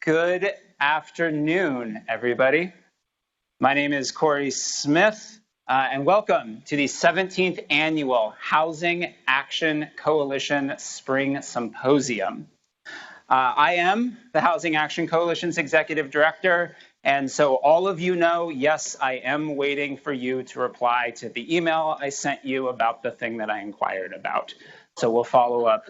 Good afternoon, everybody. My name is Corey Smith, and welcome to the 17th Annual Housing Action Coalition Spring Symposium. I am the Housing Action Coalition's Executive Director, and so all of you know, yes, I am waiting for you to reply to the email I sent you about the thing that I inquired about. So we'll follow up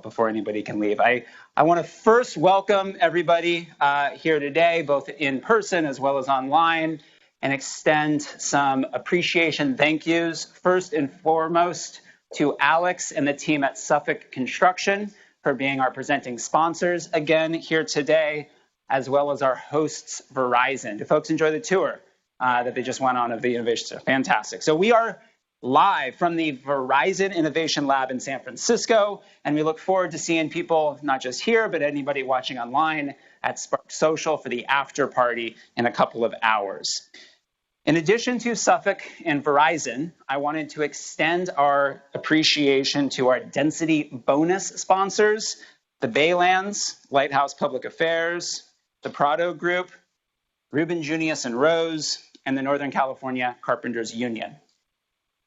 before anybody can leave. I want to first welcome everybody here today, both in person as well as online, and extend some appreciation thank yous. First and foremost to Alex and the team at Suffolk Construction for being our presenting sponsors again here today, as well as our hosts, Verizon. Do folks enjoy the tour that they just went on of the innovation center? Fantastic. So we are live from the Verizon Innovation Lab in San Francisco, and we look forward to seeing people not just here, but anybody watching online at Spark Social for the after party in a couple of hours. In addition to Suffolk and Verizon, I wanted to extend our appreciation to our density bonus sponsors, the Baylands, Lighthouse Public Affairs, the Prado Group, Ruben Junius and Rose, and the Northern California Carpenters Union.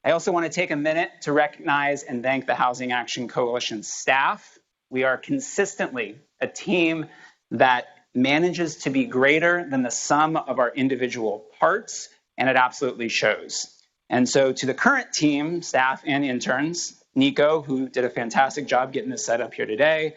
I also want to take a minute to recognize and thank the Housing Action Coalition staff. We are consistently a team that manages to be greater than the sum of our individual parts, and it absolutely shows. And so to the current team, staff and interns, Nico, who did a fantastic job getting this set up here today,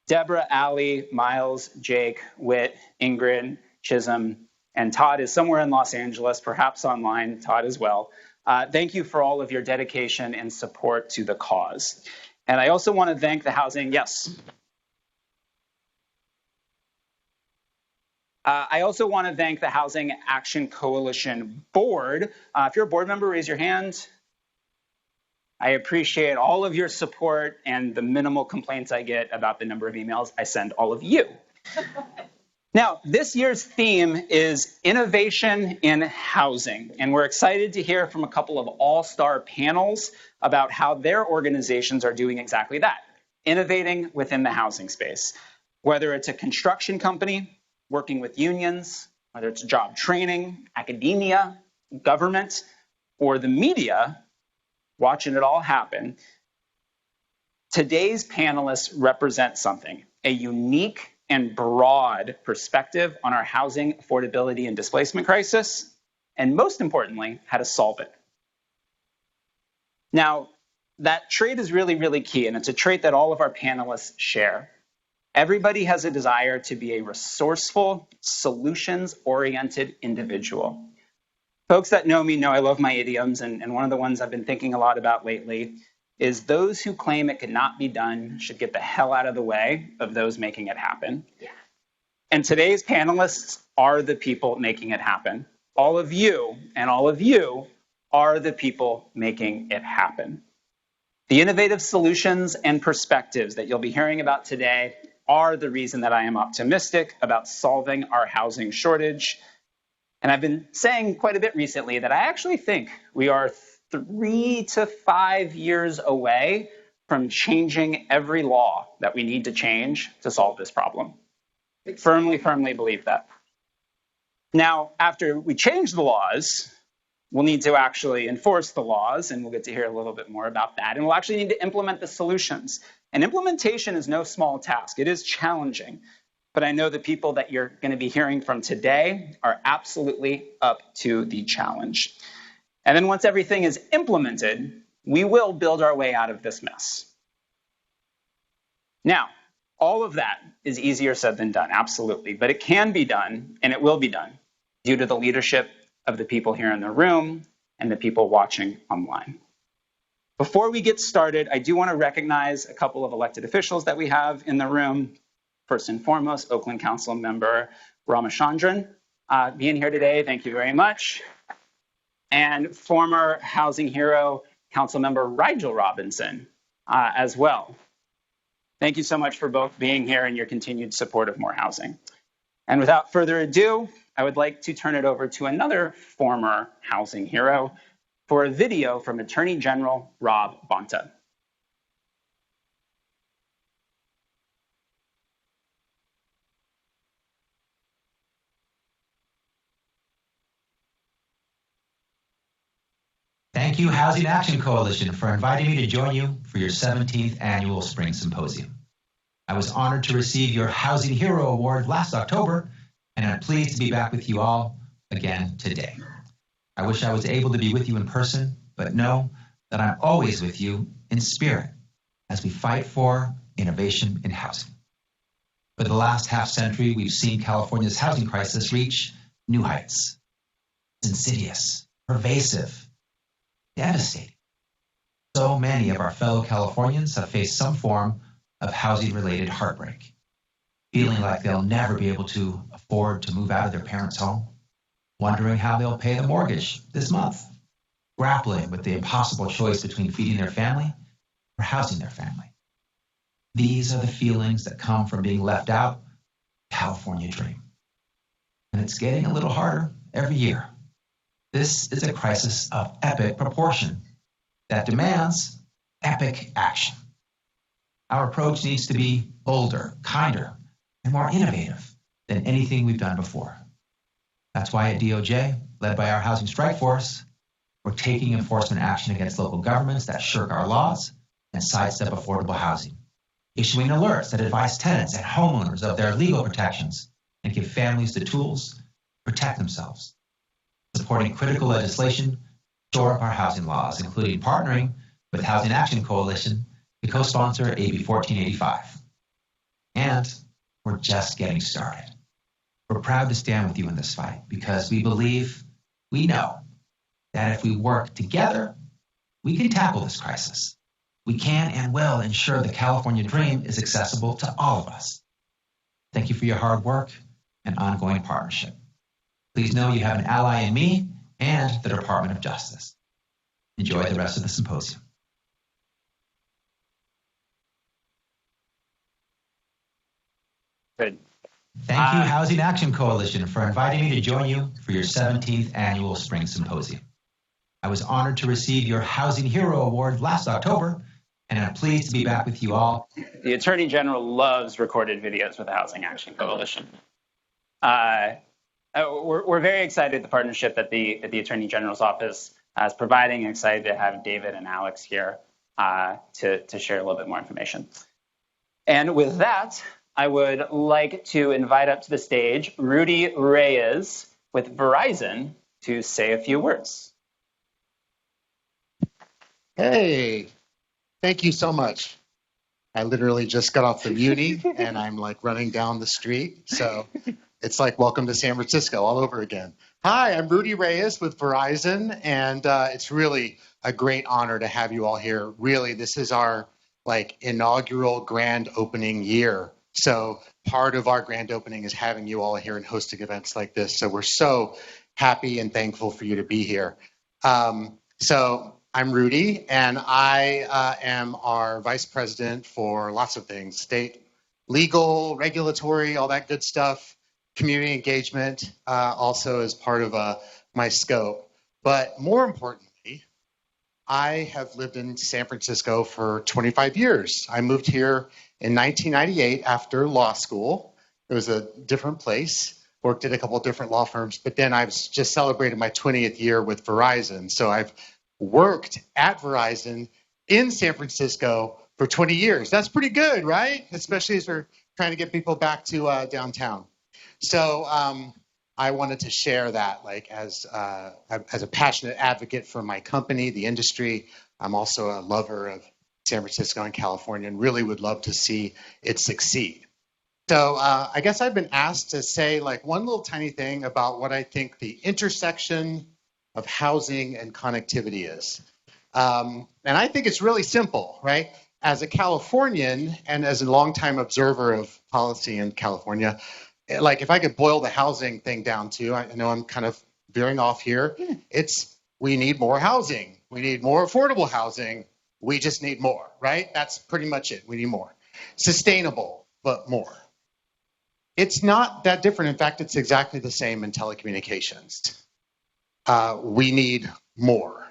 Deborah, Allie, Miles, Jake, Whit, Ingrid, Chisholm, and Todd is somewhere in Los Angeles, perhaps online, Todd as well. Thank you for all of your dedication and support to the cause. And I also want to thank the Housing, I also want to thank the Housing Action Coalition Board. If you're a board member, raise your hand. I appreciate all of your support and the minimal complaints I get about the number of emails I send all of you. Now, this year's theme is innovation in housing, and we're excited to hear from a couple of all-star panels about how their organizations are doing exactly that, innovating within the housing space. Whether it's a construction company, working with unions, whether it's job training, academia, government, or the media, watching it all happen, today's panelists represent something, a unique and broad perspective on our housing affordability and displacement crisis, and most importantly, how to solve it. Now, that trait is really, really key, and it's a trait that all of our panelists share. Everybody has a desire to be a resourceful, solutions-oriented individual. Folks that know me know I love my idioms, and one of the ones I've been thinking a lot about lately is those who claim it cannot be done should get the hell out of the way of those making it happen. Yeah. And today's panelists are the people making it happen. All of you are the people making it happen. The innovative solutions and perspectives that you'll be hearing about today are the reason that I am optimistic about solving our housing shortage. And I've been saying quite a bit recently that I actually think we are 3 to 5 years away from changing every law that we need to change to solve this problem. Firmly believe that. Now, after we change the laws, we'll need to actually enforce the laws, and we'll get to hear a little bit more about that. And we'll actually need to implement the solutions. And implementation is no small task. It is challenging. But I know the people that you're going to be hearing from today are absolutely up to the challenge. And then once everything is implemented, we will build our way out of this mess. Now, all of that is easier said than done, absolutely. But it can be done, and it will be done, due to the leadership of the people here in the room and the people watching online. Before we get started, I do want to recognize a couple of elected officials that we have in the room. First and foremost, Oakland Council Member Ramachandran being here today. Thank you very much. And former housing hero, Councilmember Rigel Robinson, as well. Thank you so much for both being here and your continued support of more housing. And without further ado, I would like to turn it over to another former housing hero for a video from Attorney General Rob Bonta. . Thank you, Housing Action Coalition, for inviting me to join you for your 17th annual Spring Symposium. I was honored to receive your Housing Hero Award last October, and I'm pleased to be back with you all again today. I wish I was able to be with you in person, but know that I'm always with you in spirit as we fight for innovation in housing. For the last half century, we've seen California's housing crisis reach new heights. It's insidious, pervasive, devastating. So many of our fellow Californians have faced some form of housing-related heartbreak, feeling like they'll never be able to afford to move out of their parents' home, wondering how they'll pay the mortgage this month, grappling with the impossible choice between feeding their family or housing their family. These are the feelings that come from being left out of the California dream. And it's getting a little harder every year. This is a crisis of epic proportion that demands epic action. Our approach needs to be bolder, kinder, and more innovative than anything we've done before. That's why at DOJ, led by our Housing Strike Force, we're taking enforcement action against local governments that shirk our laws and sidestep affordable housing, issuing alerts that advise tenants and homeowners of their legal protections and give families the tools to protect themselves, supporting critical legislation to shore up our housing laws, including partnering with Housing Action Coalition to co-sponsor AB 1485. And we're just getting started. We're proud to stand with you in this fight because we know that if we work together, we can tackle this crisis. We can and will ensure the California dream is accessible to all of us. Thank you for your hard work and ongoing partnership. Please know you have an ally in me and the Department of Justice. Enjoy the rest of the symposium. Good. Thank you, Housing Action Coalition, for inviting me to join you for your 17th annual Spring Symposium. I was honored to receive your Housing Hero Award last October, and I'm pleased to be back with you all. The Attorney General loves recorded videos with the Housing Action Coalition. We're very excited at the partnership that the Attorney General's office is providing, and excited to have David and Alex here to share a little bit more information. And with that, I would like to invite up to the stage Rudy Reyes with Verizon to say a few words. Hey, thank you so much. I literally just got off the Muni and I'm like running down the street. So it's like welcome to San Francisco all over again. Hi, I'm Rudy Reyes with Verizon, and it's really a great honor to have you all here. Really, this is our inaugural grand opening year. So part of our grand opening is having you all here and hosting events like this. So we're so happy and thankful for you to be here. So I'm Rudy, and I am our vice president for lots of things: state, legal, regulatory, all that good stuff, community engagement, also as part of my scope. But more importantly, I have lived in San Francisco for 25 years. I moved here in 1998 after law school. It was a different place, worked at a couple of different law firms, but then I've just celebrated my 20th year with Verizon. So I've worked at Verizon in San Francisco for 20 years. That's pretty good, right? Especially as we're trying to get people back to downtown. So I wanted to share that as a passionate advocate for my company, the industry. I'm also a lover of San Francisco and California and really would love to see it succeed. So I guess I've been asked to say one little tiny thing about what I think the intersection of housing and connectivity is. And I think it's really simple, right? As a Californian and as a longtime observer of policy in California, if I could boil the housing thing down to, I know I'm kind of veering off here, it's we need more housing. We need more affordable housing. We just need more, right? That's pretty much it. We need more. Sustainable, but more. It's not that different. In fact, it's exactly the same in telecommunications. We need more.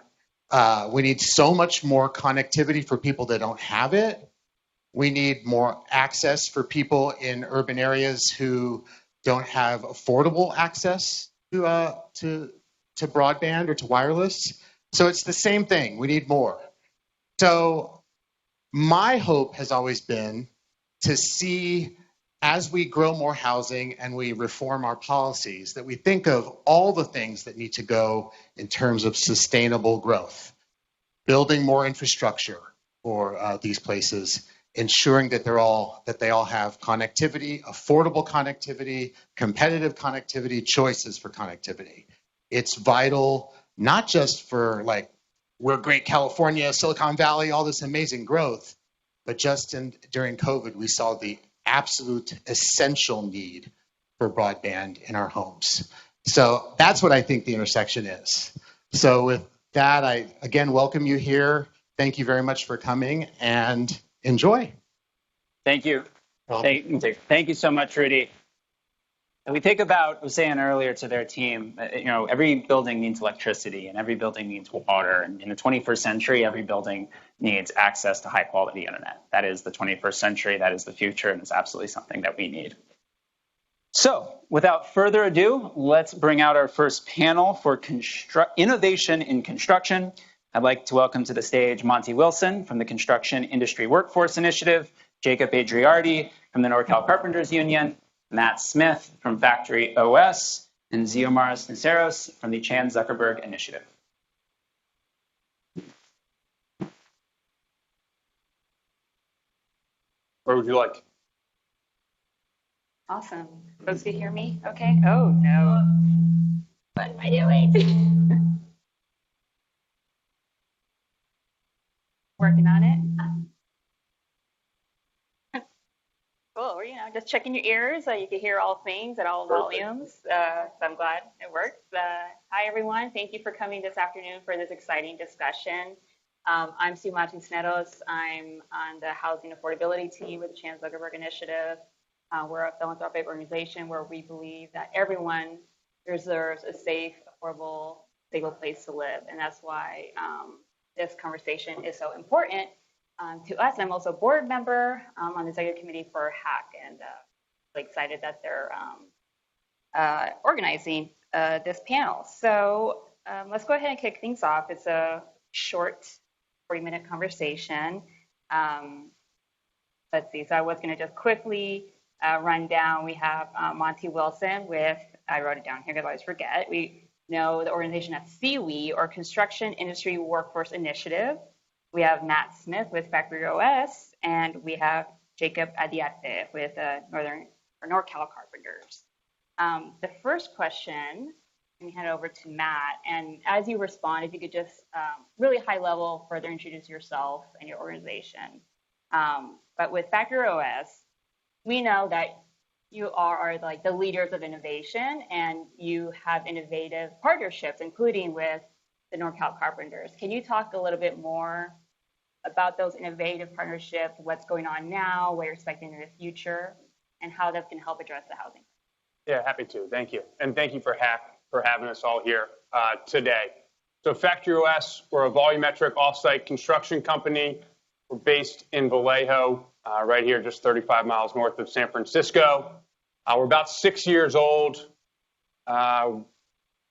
We need so much more connectivity for people that don't have it. We need more access for people in urban areas who don't have affordable access to broadband or to wireless. So it's the same thing. We need more. So my hope has always been to see, as we grow more housing and we reform our policies, that we think of all the things that need to go in terms of sustainable growth, building more infrastructure for these places, ensuring that they all have connectivity, affordable connectivity, competitive connectivity, choices for connectivity. It's vital, not just for like, we're great California, Silicon Valley, all this amazing growth, but just during COVID, we saw the absolute essential need for broadband in our homes. So that's what I think the intersection is. So with that, I again welcome you here. Thank you very much for coming and enjoy. Thank you. Thank you so much, Rudy. And we think about, I was saying earlier to their team, every building needs electricity and every building needs water. And in the 21st century, every building needs access to high quality internet. That is the 21st century. That is the future. And it's absolutely something that we need. So without further ado, let's bring out our first panel for innovation in construction. I'd like to welcome to the stage Monty Wilson from the Construction Industry Workforce Initiative, Jacob Adriardi from the NorCal Carpenters Union, Matt Smith from Factory OS, and Xiomaras Niceros from the Chan Zuckerberg Initiative. Where would you like? Awesome. Folks can hear me? Okay. Oh, no. What am I doing? Working on it. Cool. Just checking your ears so you can hear all things at all volumes. So I'm glad it works. Hi, everyone. Thank you for coming this afternoon for this exciting discussion. I'm Xiomaras Niceros. I'm on the Housing Affordability team with the Chan Zuckerberg Initiative. We're a philanthropic organization where we believe that everyone deserves a safe, affordable, stable place to live. And that's why this conversation is so important to us. I'm also a board member on the executive committee for HAC, and really excited that they're organizing this panel. So let's go ahead and kick things off. It's a short 40-minute conversation. Let's see. So I was going to just quickly run down. We have Monty Wilson with, I wrote it down here because I always forget. We know the organization as CIWI, or Construction Industry Workforce Initiative. We have Matt Smith with Factory OS, and we have Jacob Adriardi with NorCal Carpenters. The first question, let me hand it over to Matt. And as you respond, if you could just really high level further introduce yourself and your organization. But with Factory OS, we know that you are like the leaders of innovation, and you have innovative partnerships, including with the NorCal Carpenters. Can you talk a little bit more about those innovative partnerships, what's going on now, what you're expecting in the future, and how that's going to help address the housing? Yeah, happy to. Thank you. And thank you for HAC for having us all here today. So Factory OS, we're a volumetric offsite construction company. We're based in Vallejo, right here, just 35 miles north of San Francisco. We're about 6 years old,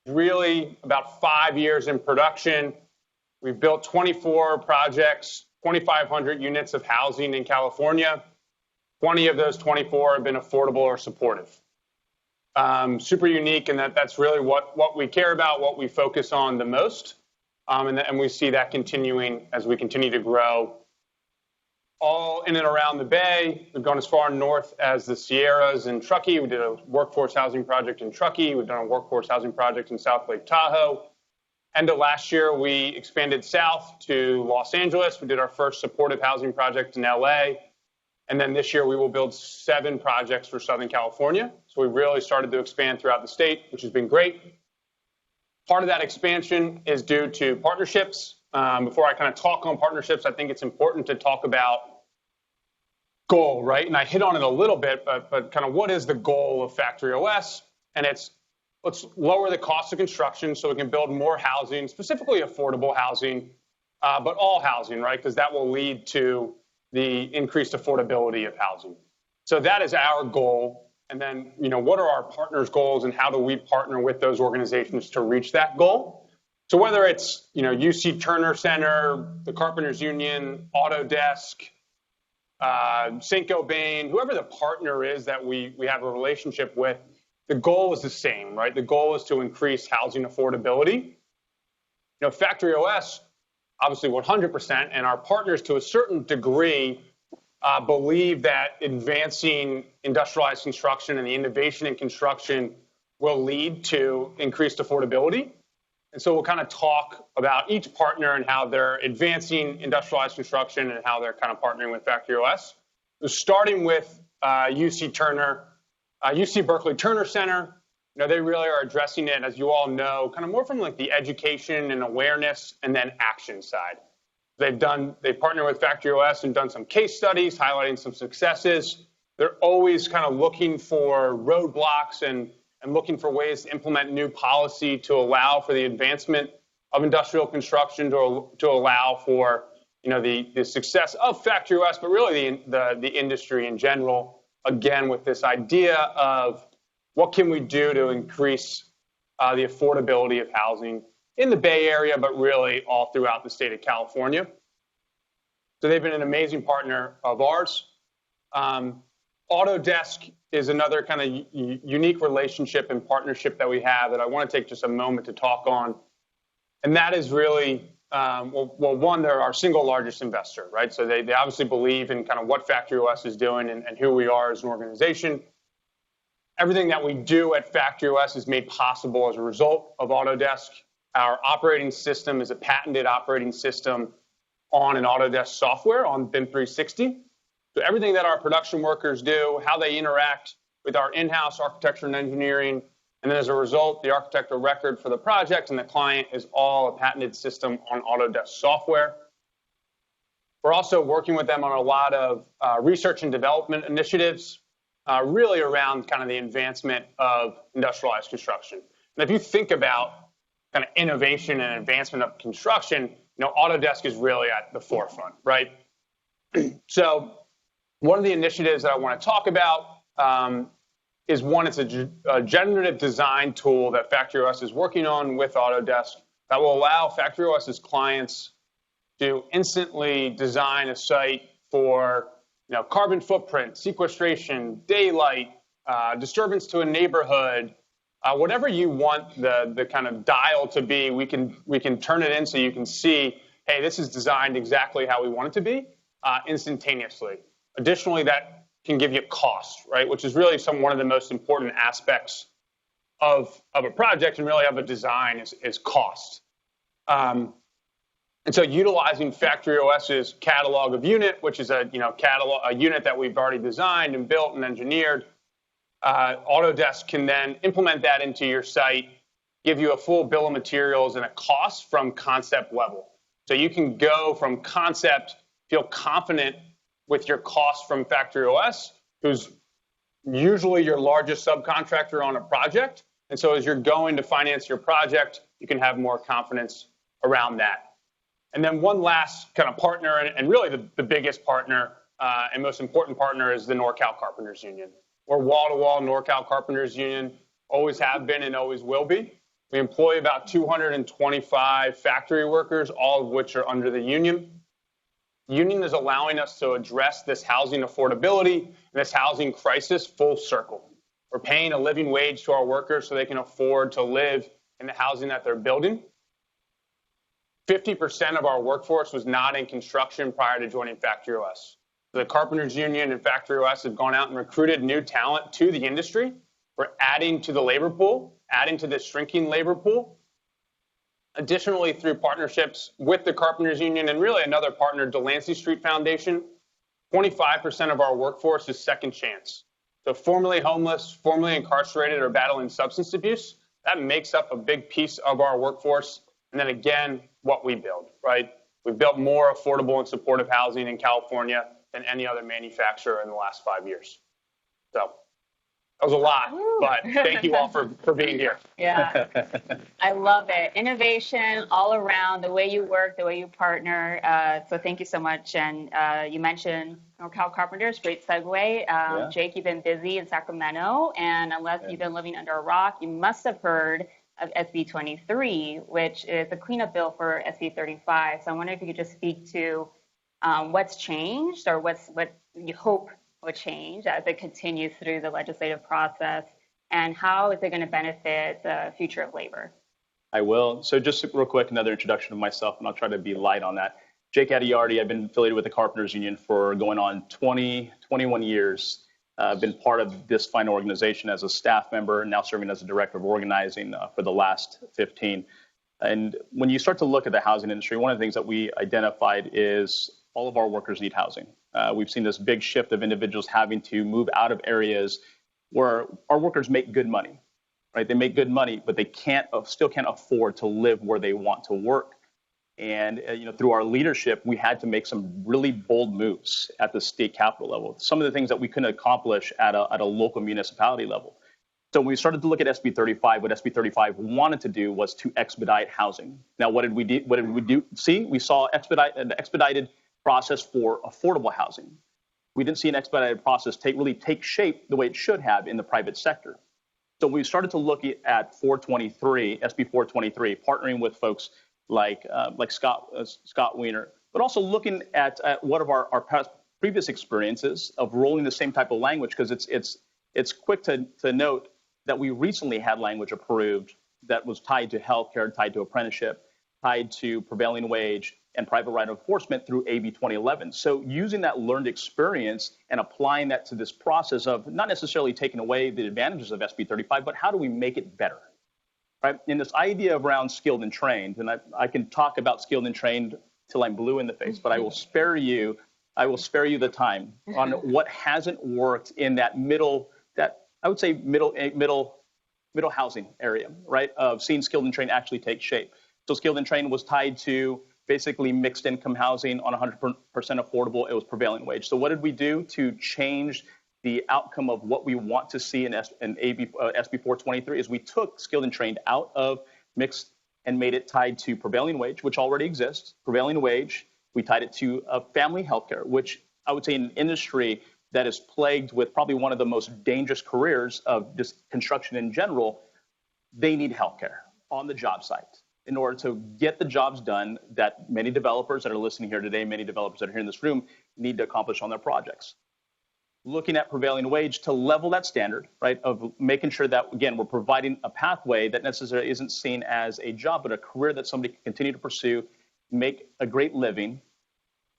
really about 5 years in production. We've built 24 projects, 2,500 units of housing in California. 20 of those 24 have been affordable or supportive. Super unique in that that's really what we care about, what we focus on the most. And we see that continuing as we continue to grow all in and around the Bay. We've gone as far north as the Sierras in Truckee. We did a workforce housing project in Truckee. We've done a workforce housing project in South Lake Tahoe. End of last year, we expanded south to Los Angeles. We did our first supportive housing project in LA. And then this year, we will build 7 projects for Southern California. So we really started to expand throughout the state, which has been great. Part of that expansion is due to partnerships. Before I kind of talk on partnerships, I think it's important to talk about goal, right? And I hit on it a little bit, but kind of what is the goal of Factory OS? And it's, let's lower the cost of construction so we can build more housing, specifically affordable housing, but all housing, right? Because that will lead to the increased affordability of housing. So that is our goal. And then, what are our partners' goals and how do we partner with those organizations to reach that goal? So whether it's, UC Turner Center, the Carpenters Union, Autodesk, Cinco Bain, whoever the partner is that we have a relationship with, the goal is the same, right? The goal is to increase housing affordability. Factory OS, obviously 100%, and our partners to a certain degree believe that advancing industrialized construction and the innovation in construction will lead to increased affordability. And so we'll kind of talk about each partner and how they're advancing industrialized construction and how they're kind of partnering with Factory OS. So starting with UC Berkeley Turner Center, they really are addressing it, as you all know, kind of more from like the education and awareness and then action side. They've partnered with Factory OS and done some case studies highlighting some successes. They're always kind of looking for roadblocks and looking for ways to implement new policy to allow for the advancement of industrial construction, to allow for the success of Factory OS, but really the industry in general. Again, with this idea of what can we do to increase the affordability of housing in the Bay Area, but really all throughout the state of California. So they've been an amazing partner of ours. Autodesk is another kind of unique relationship and partnership that we have that I want to take just a moment to talk on. And that is really, one, they're our single largest investor, right? So they obviously believe in kind of what Factory OS is doing and who we are as an organization. Everything that we do at Factory OS is made possible as a result of Autodesk. Our operating system is a patented operating system on an Autodesk software on BIM 360. So everything that our production workers do, how they interact with our in-house architecture and engineering, and then as a result, the architect of record for the project and the client is all a patented system on Autodesk software. We're also working with them on a lot of research and development initiatives, really around kind of the advancement of industrialized construction. And if you think about kind of innovation and advancement of construction, Autodesk is really at the forefront, right? So one of the initiatives that I want to talk about is one, it's a generative design tool that Factory OS is working on with Autodesk that will allow Factory OS's clients to instantly design a site for carbon footprint, sequestration, daylight, disturbance to a neighborhood, whatever you want the kind of dial to be, we can turn it in so you can see, hey, this is designed exactly how we want it to be instantaneously. Additionally, that can give you cost, right, which is really one of the most important aspects of a project and really of a design is cost. And so utilizing Factory OS's catalog of unit, which is a unit that we've already designed and built and engineered, Autodesk can then implement that into your site, give you a full bill of materials and a cost from concept level. So you can go from concept, feel confident with your cost from Factory OS, who's usually your largest subcontractor on a project. And so as you're going to finance your project, you can have more confidence around that. And then one last kind of partner, and really the biggest partner and most important partner is the NorCal Carpenters Union. We're wall-to-wall NorCal Carpenters Union, always have been and always will be. We employ about 225 factory workers, all of which are under the union. The union is allowing us to address this housing affordability and this housing crisis full circle. We're paying a living wage to our workers so they can afford to live in the housing that they're building. 50% of our workforce was not in construction prior to joining Factory OS. The Carpenters Union and Factory OS have gone out and recruited new talent to the industry. We're adding to the labor pool, adding to the shrinking labor pool. Additionally, through partnerships with the Carpenters Union and really another partner, Delancey Street Foundation, 25% of our workforce is second chance. So formerly homeless, formerly incarcerated, or battling substance abuse, that makes up a big piece of our workforce. And then again, what we build, right? We've built more affordable and supportive housing in California than any other manufacturer in the last 5 years. So that was a lot, but thank you all for being here. Yeah, I love it. Innovation all around, the way you work, the way you partner. So thank you so much. And you mentioned NorCal Carpenters, great segue. Jake, you've been busy in Sacramento, and unless you've been living under a rock, you must have heard of SB 23, which is the cleanup bill for SB 35. So I wonder if you could just speak to what's changed or what you hope will change as it continues through the legislative process, and how is it going to benefit the future of labor? I will. So just real quick, another introduction of myself, and I'll try to be light on that. Jake Adiardi, I've been affiliated with the Carpenters Union for going on 21 years. I've been part of this fine organization as a staff member and now serving as a director of organizing for the last 15. And when you start to look at the housing industry, one of the things that we identified is all of our workers need housing. We've seen this big shift of individuals having to move out of areas where our workers make good money, right? They make good money, but they still can't afford to live where they want to work. And through our leadership, we had to make some really bold moves at the state capital level. Some of the things that we couldn't accomplish at a local municipality level. So when we started to look at SB 35, what SB 35 wanted to do was to expedite housing. Now, what did we do? See, we saw an expedited process for affordable housing. We didn't see an expedited process really take shape the way it should have in the private sector. So we started to look at 423, SB 423, partnering with folks like Scott Wiener, but also looking at what of our past previous experiences of rolling the same type of language, because it's quick to note that we recently had language approved that was tied to healthcare, tied to apprenticeship, tied to prevailing wage and private right of enforcement through AB 2011. So using that learned experience and applying that to this process of not necessarily taking away the advantages of SB 35, but how do we make it better? Right? And this idea around skilled and trained, and I can talk about skilled and trained till I'm blue in the face, but I will spare you the time on what hasn't worked in that middle housing area, right? Of seeing skilled and trained actually take shape. So skilled and trained was tied to basically mixed income housing on 100% affordable. It was prevailing wage. So what did we do to change the outcome of what we want to see in SB 423 is we took skilled and trained out of mixed and made it tied to prevailing wage, which already exists. Prevailing wage, we tied it to family healthcare, which I would say in an industry that is plagued with probably one of the most dangerous careers of just construction in general, they need healthcare on the job site in order to get the jobs done that many developers that are listening here today, many developers that are here in this room need to accomplish on their projects. Looking at prevailing wage to level that standard, right, of making sure that, again, we're providing a pathway that necessarily isn't seen as a job, but a career that somebody can continue to pursue, make a great living,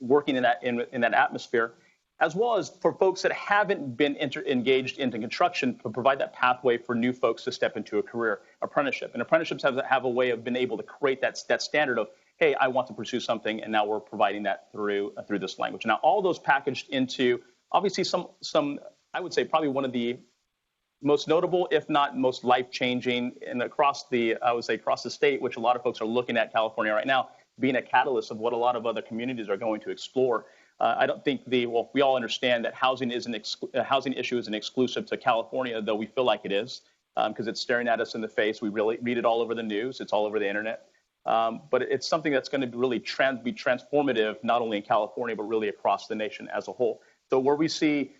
working in that atmosphere, as well as for folks that haven't been engaged into construction to provide that pathway for new folks to step into a career apprenticeship. And apprenticeships have a way of being able to create that standard of, hey, I want to pursue something, and now we're providing that through this language. Now, all those packaged into obviously some I would say probably one of the most notable, if not most life-changing, and across the state, which a lot of folks are looking at California right now, being a catalyst of what a lot of other communities are going to explore. I don't think we all understand that housing issue isn't exclusive to California, though we feel like it is, because it's staring at us in the face. We really read it all over the news. It's all over the internet. But it's something that's going to really be transformative, not only in California, but really across the nation as a whole. So where we see,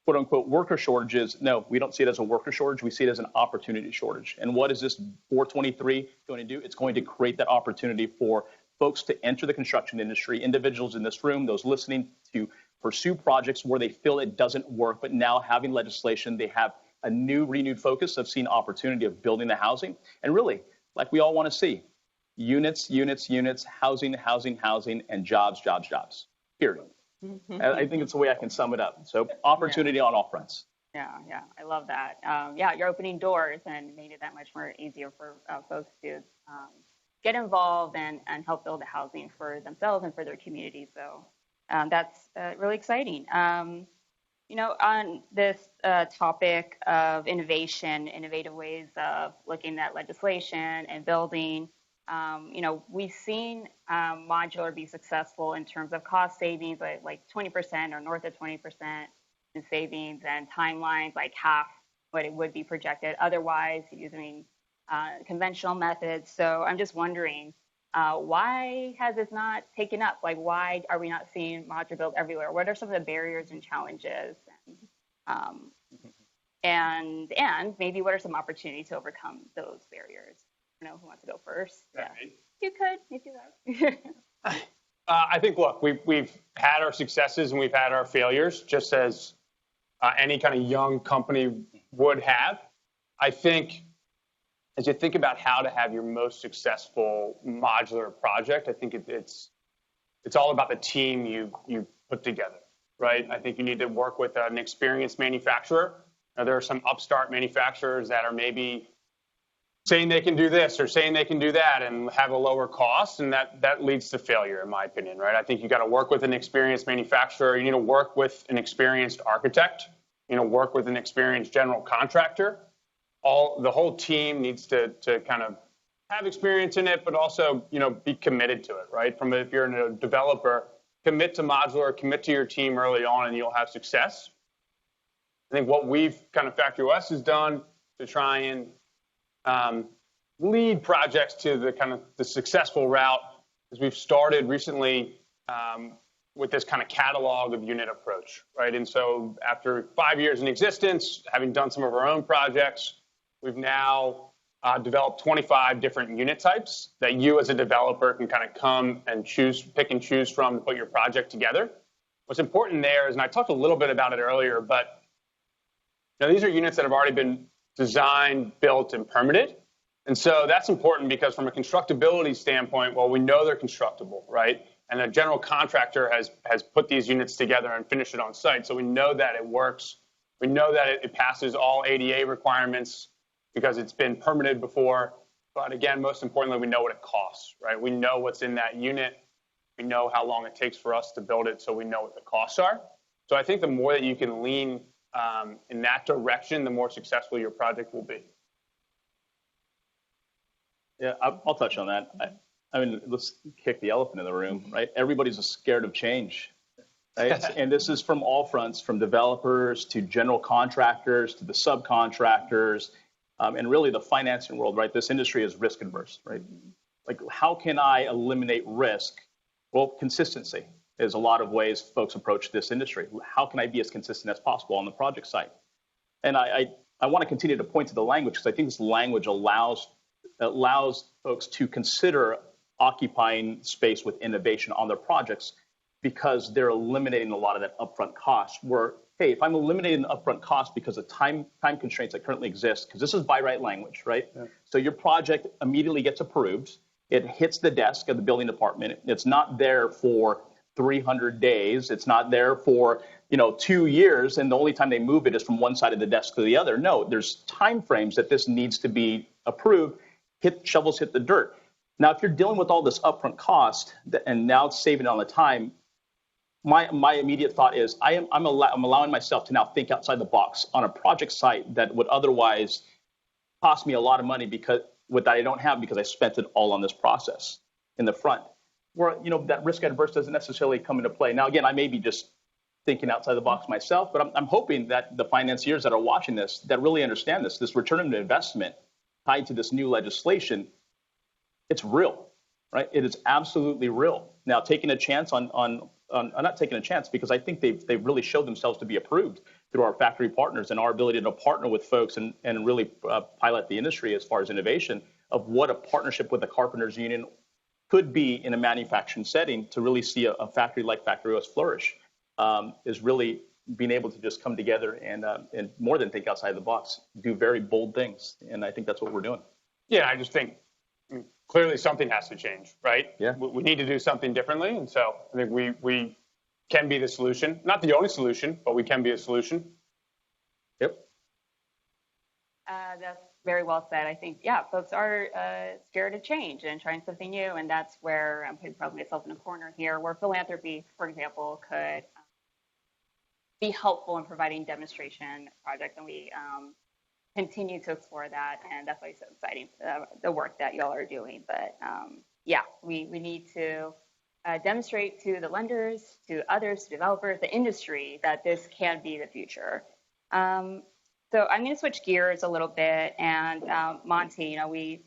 quote unquote, worker shortages, no, we don't see it as a worker shortage. We see it as an opportunity shortage. And what is this 423 going to do? It's going to create that opportunity for folks to enter the construction industry, individuals in this room, those listening, to pursue projects where they feel it doesn't work, but now having legislation, they have a renewed focus of seeing opportunity of building the housing. And really, like we all want to see, units, housing, and jobs, period. I think it's the way I can sum it up. So opportunity on all fronts. Yeah, I love that. You're opening doors and made it that much more easier for folks to get involved and help build the housing for themselves and for their community. So that's really exciting. On this topic of innovative ways of looking at legislation and building, we've seen modular be successful in terms of cost savings, like 20% or north of 20% in savings, and timelines like half what it would be projected otherwise using conventional methods. So I'm just wondering, why has this not taken up? Like, why are we not seeing modular built everywhere? What are some of the barriers and challenges? And maybe what are some opportunities to overcome those barriers? don't know who wants to go first. Yeah. You could, if you like. I think, look, we've had our successes and we've had our failures, just as any kind of young company would have. I think as you think about how to have your most successful modular project, I think it's all about the team you put together, right? I think you need to work with an experienced manufacturer. Now, there are some upstart manufacturers that are maybe saying they can do this or saying they can do that and have a lower cost, and that leads to failure, in my opinion, right? I think you got to work with an experienced manufacturer. You need to work with an experienced architect. You know, work with an experienced general contractor. The whole team needs to kind of have experience in it, but also, you know, be committed to it, right? If you're a developer, commit to modular, commit to your team early on, and you'll have success. I think what we've kind of Factory West has done to try and lead projects to the kind of the successful route is we've started recently with this kind of catalog of unit approach, right? And so after 5 years in existence, having done some of our own projects, we've now developed 25 different unit types that you as a developer can kind of come and pick and choose from to put your project together. What's important there is, and I talked a little bit about it earlier, but you know, these are units that have already been designed, built, and permitted. And so that's important because from a constructability standpoint, well, we know they're constructible, right? And a general contractor has put these units together and finished it on site. So we know that it works. We know that it passes all ADA requirements because it's been permitted before. But again, most importantly, we know what it costs, right? We know what's in that unit. We know how long it takes for us to build it, so we know what the costs are. So I think the more that you can lean in that direction, the more successful your project will be. Yeah, I'll touch on that. I mean, let's kick the elephant in the room, right? Everybody's scared of change, right? And this is from all fronts, from developers to general contractors to the subcontractors, and really the financing world, right? This industry is risk adverse, right? Like, how can I eliminate risk? Well, consistency is a lot of ways folks approach this industry. How can I be as consistent as possible on the project site? And I want to continue to point to the language because I think this language allows folks to consider occupying space with innovation on their projects because they're eliminating a lot of that upfront cost. Where, hey, if I'm eliminating the upfront cost because of time constraints that currently exist, because this is by right language, right? Yeah. So your project immediately gets approved. It hits the desk of the building department. It's not there for 300 days. It's not there for 2 years, and the only time they move it is from one side of the desk to the other. No, there's time frames that this needs to be approved. Shovels hit the dirt. Now, if you're dealing with all this upfront cost and now saving on the time, my immediate thought is I'm allowing myself to now think outside the box on a project site that would otherwise cost me a lot of money that I don't have because I spent it all on this process in the front. Where that risk adverse doesn't necessarily come into play. Now, again, I may be just thinking outside the box myself, but I'm hoping that the financiers that are watching this that really understand this return on investment tied to this new legislation, it's real, right? It is absolutely real. Now, taking a chance on not taking a chance because I think they've really showed themselves to be approved through our factory partners and our ability to partner with folks and really pilot the industry as far as innovation of what a partnership with the Carpenters Union could be in a manufacturing setting to really see a factory like Factory West flourish is really being able to just come together and more than think outside the box, do very bold things. And I think that's what we're doing. Yeah, I just think clearly something has to change, right? Yeah. We need to do something differently. And so I think we can be the solution. Not the only solution, but we can be a solution. Yep. That's very well said. I think, yeah, folks are scared of change and trying something new. And that's where I'm putting probably myself in a corner here, where philanthropy, for example, could be helpful in providing demonstration projects. And we continue to explore that. And that's why it's so exciting, the work that y'all are doing. But yeah, we need to demonstrate to the lenders, to others, to developers, the industry, that this can be the future. So I'm going to switch gears a little bit. And Monty, we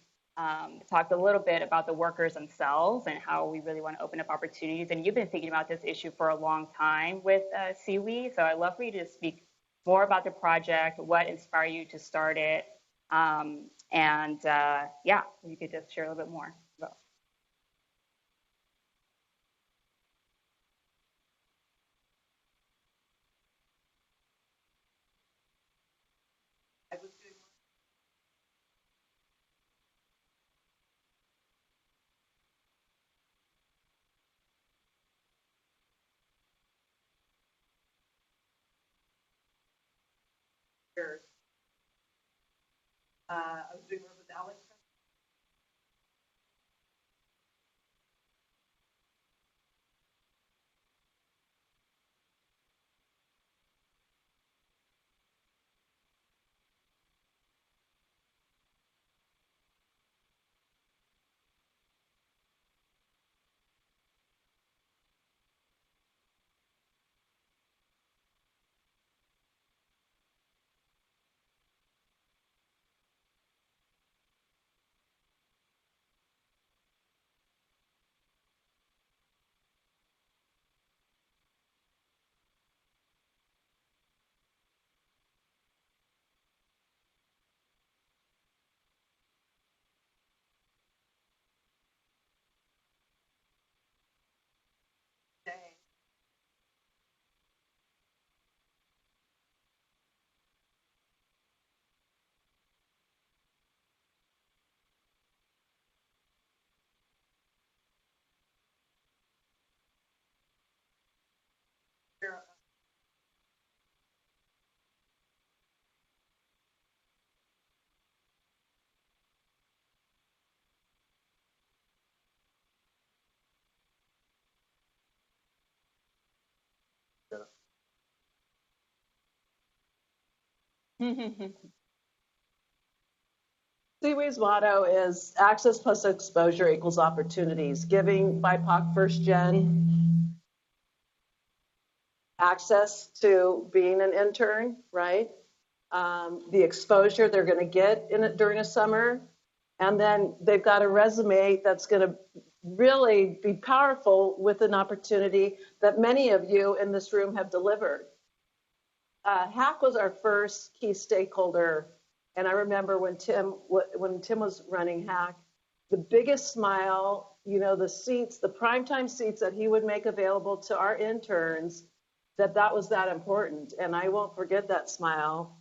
talked a little bit about the workers themselves and how we really want to open up opportunities. And you've been thinking about this issue for a long time with CWE. So I'd love for you to speak more about the project, what inspired you to start it, And yeah, you could just share a little bit more about. I was doing work with Alex. Seaweed's motto is access plus exposure equals opportunities, giving BIPOC first gen access to being an intern, right? The exposure they're going to get in it during a summer, and then they've got a resume that's going to really be powerful with an opportunity that many of you in this room have delivered. HAC was our first key stakeholder, and I remember when Tim was running HAC, the biggest smile, you know, the seats, the primetime seats that he would make available to our interns, that was that important, and I won't forget that smile.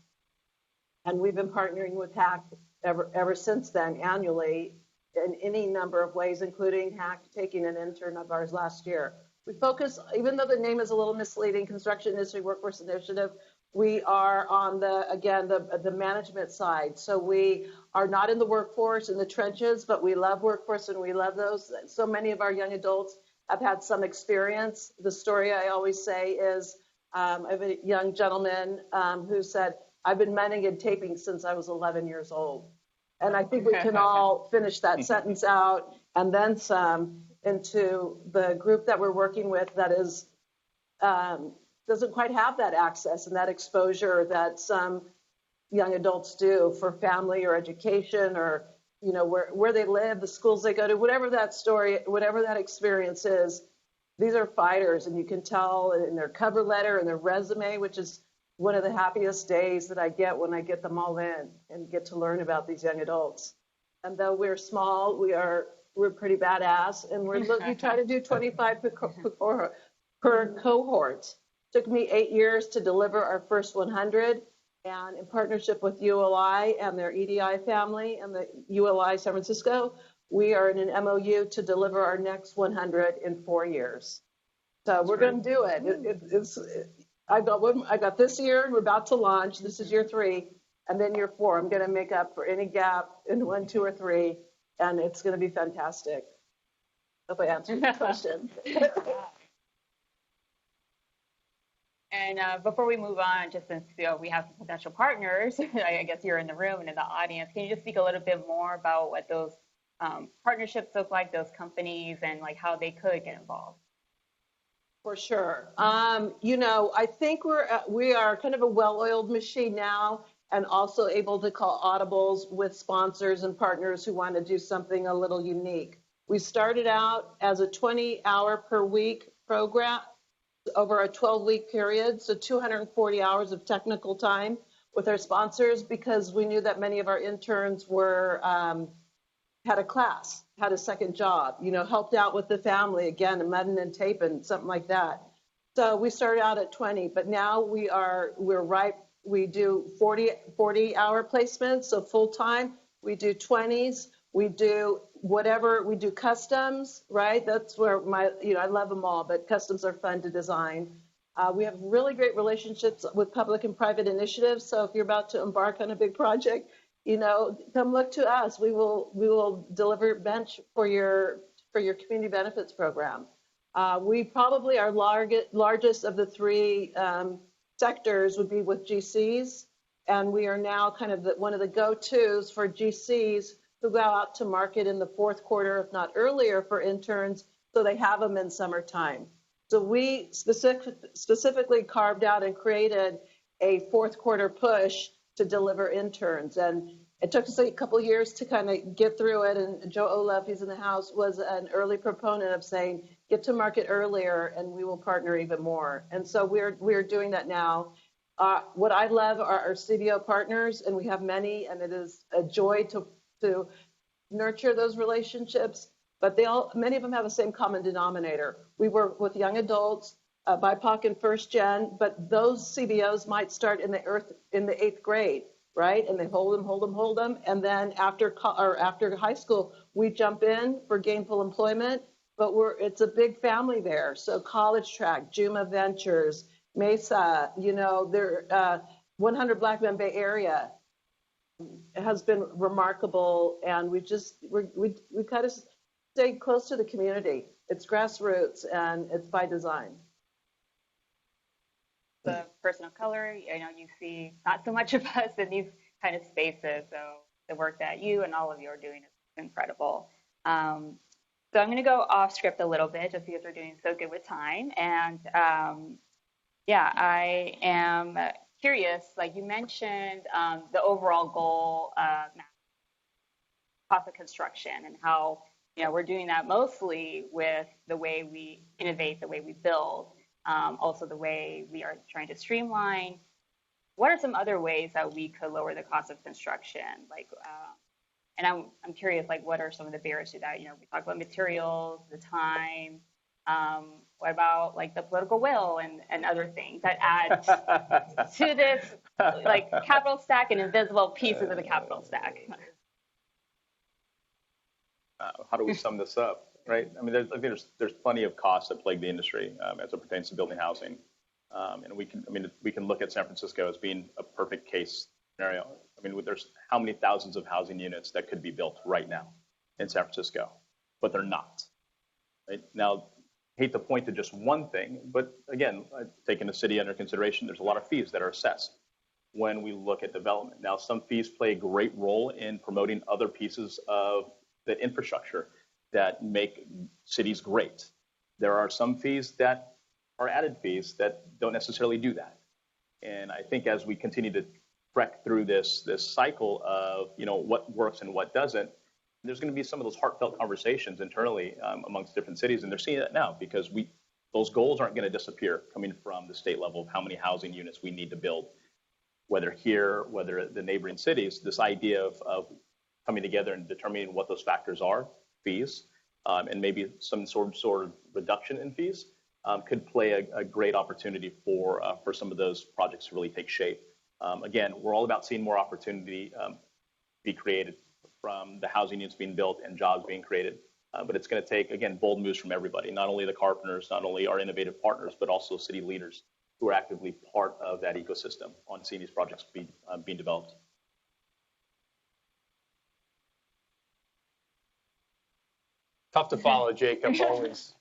And we've been partnering with HAC ever since then, annually, in any number of ways, including HAC taking an intern of ours last year. We focus, even though the name is a little misleading, Construction Industry Workforce Initiative, we are on the management side. So we are not in the workforce, in the trenches, but we love workforce and we love those. So many of our young adults have had some experience. The story I always say is, I have a young gentleman who said, I've been mending and taping since I was 11 years old. And I think we can all finish that sentence out and then some into the group that we're working with that is doesn't quite have that access and that exposure that some young adults do for family or education or, you know, where they live, the schools they go to, whatever that story, whatever that experience is. These are fighters, and you can tell in their cover letter and their resume, which is one of the happiest days that I get when I get them all in and get to learn about these young adults. And though we're small, we're pretty badass, and we try to do 25 per cohort. Took me 8 years to deliver our first 100, and in partnership with ULI and their EDI family and the ULI San Francisco, we are in an MOU to deliver our next 100 in 4 years. So we're going to do it. I got this year, we're about to launch. This is year 3, and then year 4. I'm going to make up for any gap in 1, 2, or 3, and it's going to be fantastic. Hope I answered the question. And before we move on, just since we have some potential partners, I guess you're in the room and in the audience, can you just speak a little bit more about what those partnerships look like, those companies, and like how they could get involved? For sure. You know, I think we are kind of a well-oiled machine now, and also able to call audibles with sponsors and partners who want to do something a little unique. We started out as a 20-hour per week program over a 12-week period, so 240 hours of technical time. with our sponsors because we knew that many of our interns were had a class, had a second job, helped out with the family, again, a mudding and taping, something like that. So we started out at 20, but now we're right. We do 40-hour placements, so full time. We do 20s. We do whatever. We do customs, right? That's where I love them all, but customs are fun to design. We have really great relationships with public and private initiatives. So if you're about to embark on a big project, come look to us. We will deliver bench for your community benefits program. We probably our largest of the three sectors would be with GCs, and we are now kind of one of the go-tos for GCs who go out to market in the fourth quarter, if not earlier, for interns, so they have them in summertime. So we specifically carved out and created a fourth quarter push to deliver interns. And it took us a couple of years to kind of get through it. And Joe Olaf, who's in the house, was an early proponent of saying, get to market earlier and we will partner even more. And so we're doing that now. What I love are our CBO partners, and we have many, and it is a joy to nurture those relationships. But many of them have the same common denominator. We work with young adults, BIPOC and first gen, but those CBOs might start in the 8th grade, right? And they hold them. And then after high school, we jump in for gainful employment, but it's a big family there. So College Track, Juma Ventures, Mesa, they're 100 Black Men Bay Area has been remarkable. And we kind of stay close to the community. It's grassroots and it's by design. The person of color, I know you see not so much of us in these kind of spaces. So the work that you and all of you are doing is incredible. So I'm going to go off script a little bit just because we're doing so good with time. And I am curious, like you mentioned, the overall goal of cost of construction and how we're doing that mostly with the way we innovate, the way we build, also the way we are trying to streamline. What are some other ways that we could lower the cost of construction? And I'm curious, what are some of the barriers to that? We talk about materials, the time. What about the political will and other things that add to this capital stack and invisible pieces of the capital stack? How do we sum this up, right? I mean, there's plenty of costs that plague the industry as it pertains to building housing, and we can look at San Francisco as being a perfect case scenario. I mean, there's how many thousands of housing units that could be built right now in San Francisco, but they're not. Right now, I hate to point to just one thing, but again, taking the city under consideration, there's a lot of fees that are assessed when we look at development. Now, some fees play a great role in promoting other pieces of the infrastructure that make cities great. There are some fees that are added fees that don't necessarily do that. And I think as we continue to trek through this cycle of what works and what doesn't, there's going to be some of those heartfelt conversations internally amongst different cities, and they're seeing it now because those goals aren't going to disappear coming from the state level of how many housing units we need to build, whether here, whether at the neighboring cities. This idea of coming together and determining what those factors are, fees, and maybe some sort of reduction in fees could play a great opportunity for some of those projects to really take shape. Again, we're all about seeing more opportunity be created from the housing units being built and jobs being created. But it's going to take, again, bold moves from everybody, not only the carpenters, not only our innovative partners, but also city leaders who are actively part of that ecosystem on seeing these projects being developed. Tough to follow, Jacob, always,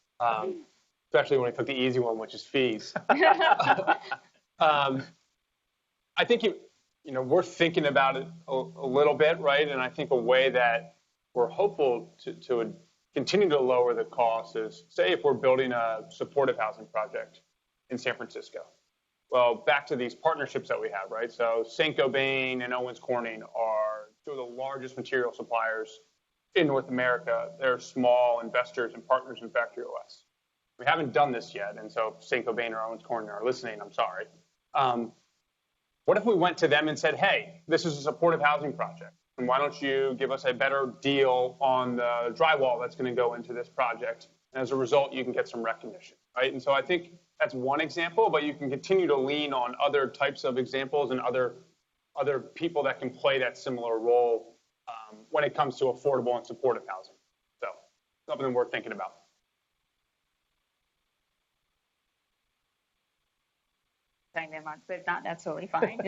especially when we took the easy one, which is fees. I think we're thinking about it a little bit, right? And I think a way that we're hopeful to continue to lower the cost is, say, if we're building a supportive housing project in San Francisco. Well, back to these partnerships that we have, right? So Saint-Gobain and Owens Corning are two of the largest material suppliers in North America. They're small investors and partners in Factory OS. We haven't done this yet, and so Saint-Gobain or Owens Corning are listening, I'm sorry. What if we went to them and said, hey, this is a supportive housing project, and why don't you give us a better deal on the drywall that's going to go into this project? And as a result, you can get some recognition, right? And so I think that's one example, but you can continue to lean on other types of examples and other people that can play that similar role when it comes to affordable and supportive housing. So something worth thinking about. Chime in on, but not necessarily fine.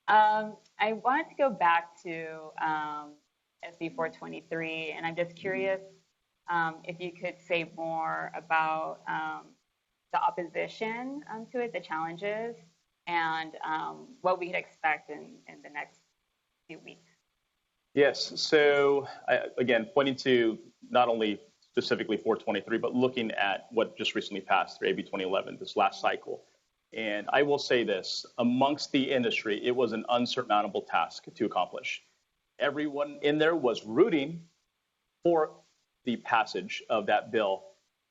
I want to go back to SB 423, and I'm just curious if you could say more about the opposition to it, the challenges, and what we could expect in the next few weeks. Yes. So again, pointing to not only specifically 423, but looking at what just recently passed through AB 2011, this last cycle. And I will say this, amongst the industry, it was an unsurmountable task to accomplish. Everyone in there was rooting for the passage of that bill.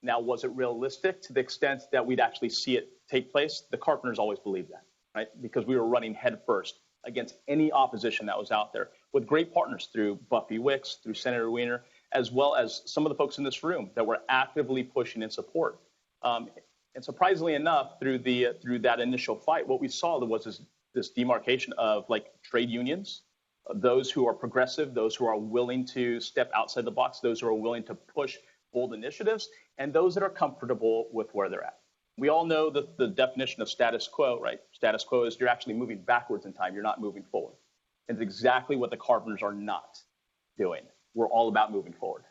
Now, was it realistic to the extent that we'd actually see it take place? The Carpenters always believed that, right? Because we were running headfirst against any opposition that was out there with great partners through Buffy Wicks, through Senator Wiener, as well as some of the folks in this room that were actively pushing in support. And surprisingly enough, through that initial fight, what we saw was this demarcation of like trade unions, those who are progressive, those who are willing to step outside the box, those who are willing to push bold initiatives, and those that are comfortable with where they're at. We all know the definition of status quo, right? Status quo is you're actually moving backwards in time. You're not moving forward. And it's exactly what the Carpenters are not doing. We're all about moving forward,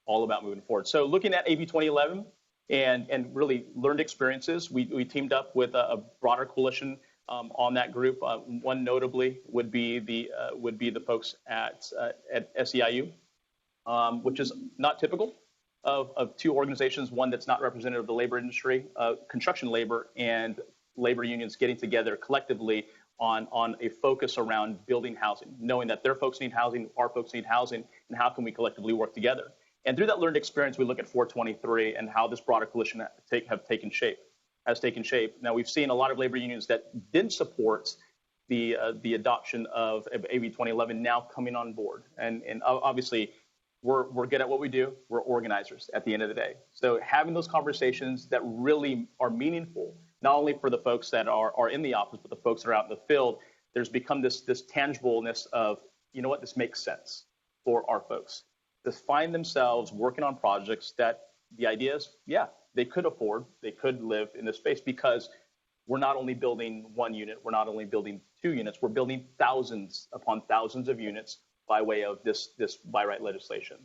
all about moving forward. So looking at AB 2011, and really learned experiences. We teamed up with a broader coalition on that group. One notably would be the folks at SEIU, which is not typical of two organizations. One that's not representative of the labor industry, construction labor, and labor unions getting together collectively on a focus around building housing, knowing that their folks need housing, our folks need housing, and how can we collectively work together. And through that learned experience, we look at 423 and how this broader coalition has taken shape. Now, we've seen a lot of labor unions that didn't support the adoption of AB 2011 now coming on board. And obviously, we're good at what we do. We're organizers at the end of the day. So having those conversations that really are meaningful, not only for the folks that are in the office, but the folks that are out in the field, there's become this tangibleness of, you know what, this makes sense for our folks to find themselves working on projects that the idea is, yeah, they could afford, they could live in this space, because we're not only building one unit, we're not only building 2 units, we're building thousands upon thousands of units by way of this by right legislation.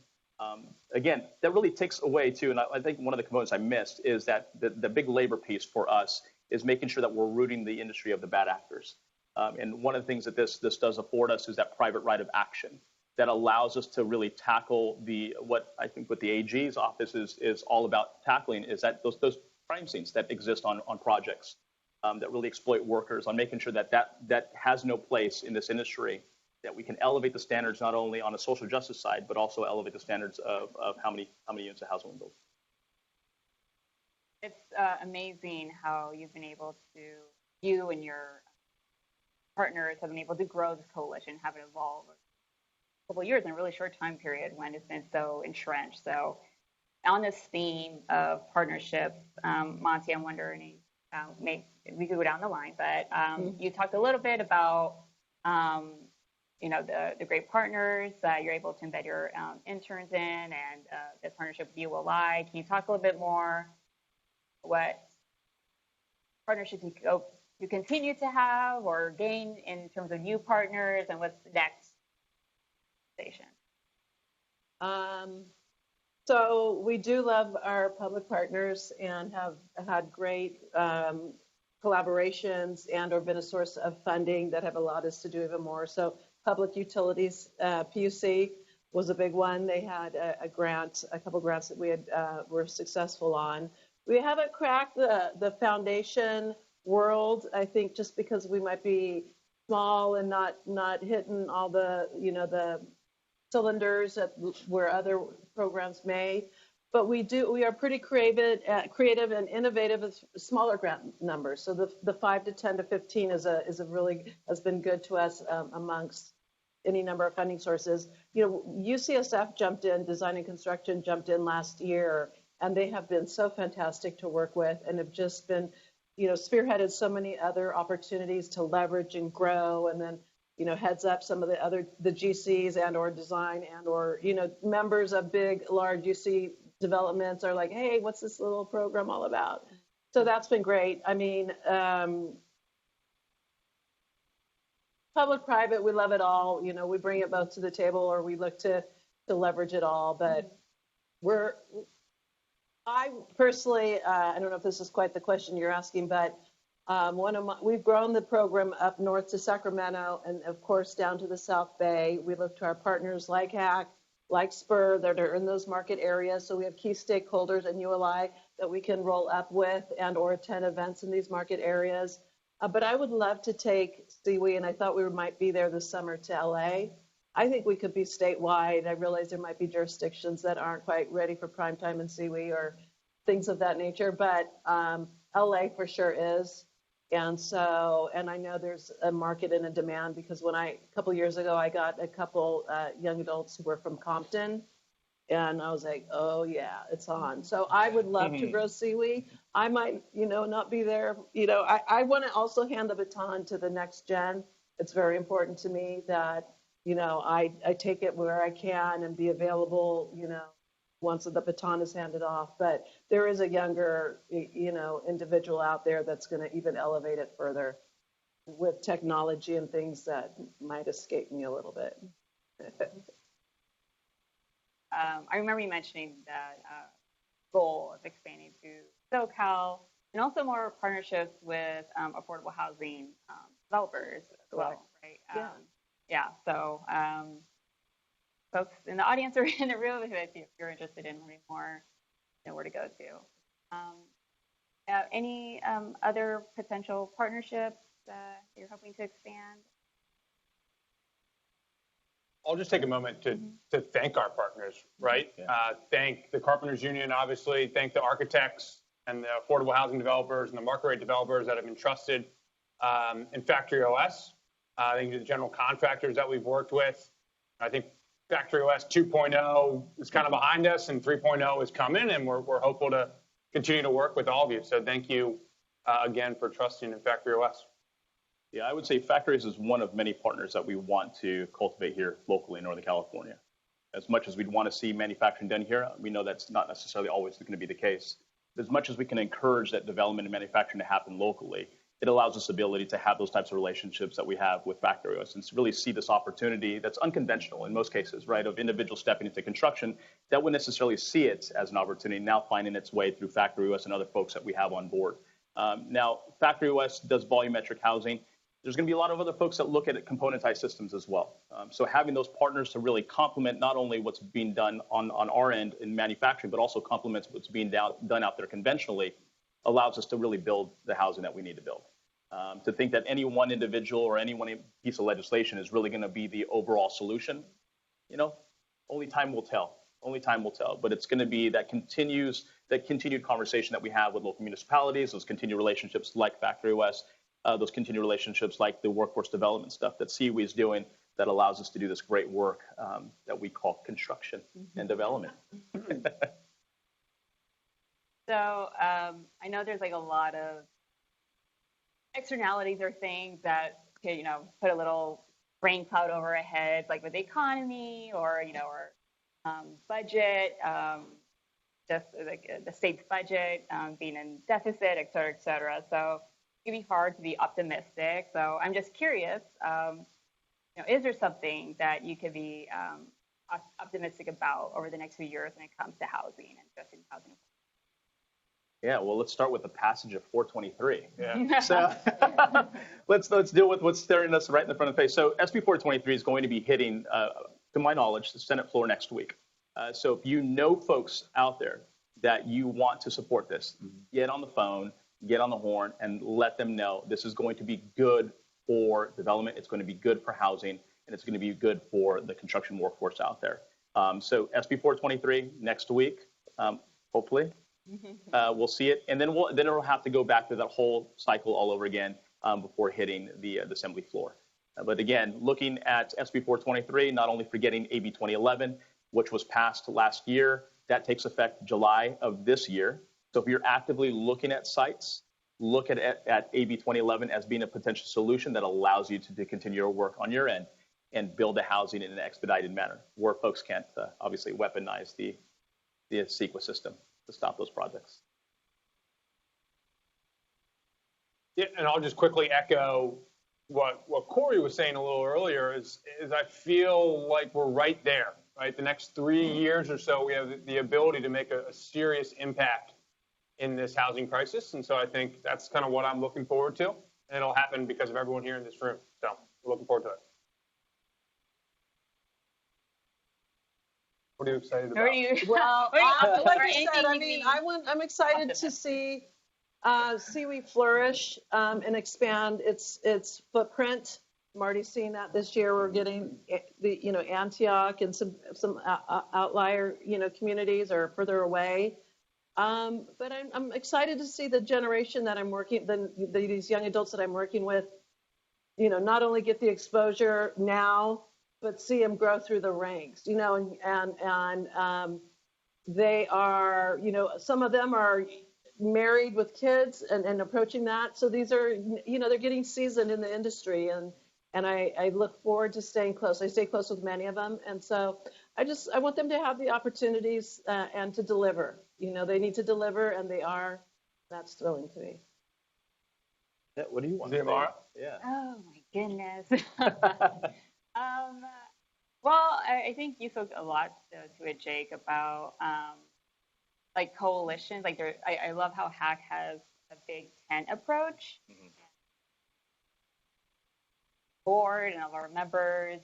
Again, that really takes away too, and I think one of the components I missed is that the big labor piece for us is making sure that we're rooting the industry of the bad actors. And one of the things that this does afford us is that private right of action that allows us to really tackle what the AG's office is all about tackling, is that those crime scenes that exist on projects that really exploit workers, on making sure that has no place in this industry, that we can elevate the standards not only on a social justice side, but also elevate the standards of how many units of housing we build. It's amazing how you and your partners have been able to grow this coalition, have it evolve couple of years in a really short time period when it's been so entrenched. So on this theme of partnerships, Monty, I'm wondering, we could go down the line, but you talked a little bit about, the great partners that you're able to embed your interns in, and this partnership with ULI. Can you talk a little bit more what partnerships you continue to have or gain in terms of new partners, and what's next? So we do love our public partners and have had great collaborations and or been a source of funding that have allowed us to do even more. So public utilities, PUC was a big one. They had a couple grants that we had were successful on. We haven't cracked the foundation world, I think, just because we might be small and not hitting all the cylinders where other programs may. But we are pretty creative and innovative with smaller grant numbers. So the 5 to 10 to 15 is a really has been good to us amongst any number of funding sources. UCSF jumped in, design and construction jumped in last year, and they have been so fantastic to work with and have just been, spearheaded so many other opportunities to leverage and grow. And then, heads up some of the GCs and or design and or, members of big, large UC developments are like, hey, what's this little program all about? So that's been great. I mean, public-private, we love it all. We bring it both to the table or we look to leverage it all. But I personally, I don't know if this is quite the question you're asking, but we've grown the program up north to Sacramento and, of course, down to the South Bay. We look to our partners like HAC, like Spur, that are in those market areas. So we have key stakeholders in ULI that we can roll up with and or attend events in these market areas. But I would love to take CWE, and I thought we might be there this summer, to LA. I think we could be statewide. I realize there might be jurisdictions that aren't quite ready for prime time in CWE or things of that nature, but LA for sure is. And I know there's a market and a demand because a couple years ago, I got a couple young adults who were from Compton, and I was like, oh yeah, it's on. So I would love to grow CWE. I might, not be there. I want to also hand the baton to the next gen. It's very important to me that, I take it where I can and be available, once the baton is handed off. But there is a younger, individual out there that's going to even elevate it further with technology and things that might escape me a little bit. I remember you mentioning that goal of expanding to SoCal and also more partnerships with affordable housing developers as well, right? Yeah. So folks in the audience or in the room, if you're interested in learning more, you know where to go to. Any other potential partnerships that you're hoping to expand? I'll just take a moment to thank our partners, right? Yeah. Thank the Carpenters Union, obviously. Thank the architects and the affordable housing developers and the market rate developers that have been trusted in Factory OS. Thank you to the general contractors that we've worked with. I think Factory OS 2.0 is kind of behind us and 3.0 is coming, and we're hopeful to continue to work with all of you. So thank you again for trusting in Factory OS. Yeah, I would say Factories is one of many partners that we want to cultivate here locally in Northern California. As much as we'd want to see manufacturing done here, we know that's not necessarily always going to be the case. As much as we can encourage that development and manufacturing to happen locally, it allows us the ability to have those types of relationships that we have with Factory OS and to really see this opportunity that's unconventional in most cases, right, of individuals stepping into construction that wouldn't necessarily see it as an opportunity, now finding its way through Factory OS and other folks that we have on board. Now, Factory OS does volumetric housing. There's going to be a lot of other folks that look at componentized systems as well. So having those partners to really complement not only what's being done on our end in manufacturing, but also complements what's being done out there conventionally allows us to really build the housing that we need to build. To think that any one individual or any one piece of legislation is really going to be the overall solution, only time will tell. Only time will tell. But it's going to be that continued conversation that we have with local municipalities, those continued relationships like Factory OS, those continued relationships like the workforce development stuff that CWE is doing that allows us to do this great work that we call construction and development. So I know there's like a lot of externalities or things that could, put a little rain cloud over our heads, like with the economy or, or budget, just like the state's budget being in deficit, et cetera, et cetera. So it can be hard to be optimistic. So I'm just curious, is there something that you could be optimistic about over the next few years when it comes to housing and just in housing? Yeah, well, let's start with the passage of 423. Yeah. So let's deal with what's staring us right in the front of the face. So SB 423 is going to be hitting, to my knowledge, the Senate floor next week. So if you know folks out there that you want to support this, get on the phone, get on the horn, and let them know this is going to be good for development, it's going to be good for housing, and it's going to be good for the construction workforce out there. So SB 423 next week. Hopefully, we'll see it, and then it'll have to go back through that whole cycle all over again before hitting the assembly floor. But again, looking at SB 423, not only forgetting AB 2011, which was passed last year, that takes effect July of this year. So if you're actively looking at sites, look at AB 2011 as being a potential solution that allows you to continue your work on your end and build the housing in an expedited manner, where folks can't obviously weaponize the CEQA system to stop those projects. Yeah, and I'll just quickly echo what Corey was saying a little earlier is I feel like we're right there, right? The next 3 years or so, we have the ability to make a serious impact in this housing crisis. And so I think that's kind of what I'm looking forward to. And it'll happen because of everyone here in this room. So we're looking forward to it. What are you excited about? Well, Or like I anything said, I you mean, need I'm excited to see we flourish and expand its footprint. I'm already seeing that this year. We're getting Antioch and some outlier communities are further away. But I'm excited to see the generation that I'm working, these young adults that I'm working with, not only get the exposure now, but see them grow through the ranks, and they are, some of them are married with kids and approaching that. So these are, they're getting seasoned in the industry, and I look forward to staying close. I stay close with many of them. And so I want them to have the opportunities and to deliver. They need to deliver, and they are. That's thrilling to me. Yeah, what do you want to say? Yeah. Oh my goodness. Well, I think you spoke a lot to it, Jake, about like coalitions. Like I love how HAC has a big tent approach. Board and all of our members,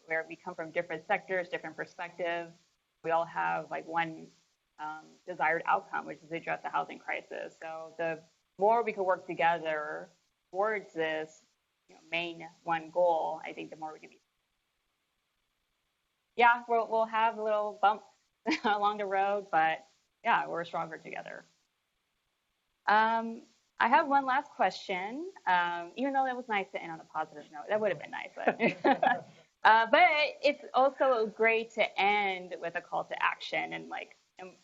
where we come from different sectors, different perspectives. We all have like one desired outcome, which is to address the housing crisis. So the more we can work together towards this main one goal, I think the more we can be. Yeah, we'll have little bumps along the road, but yeah, we're stronger together. I have one last question, even though that was nice to end on a positive note. That would have been nice. But it's also great to end with a call to action and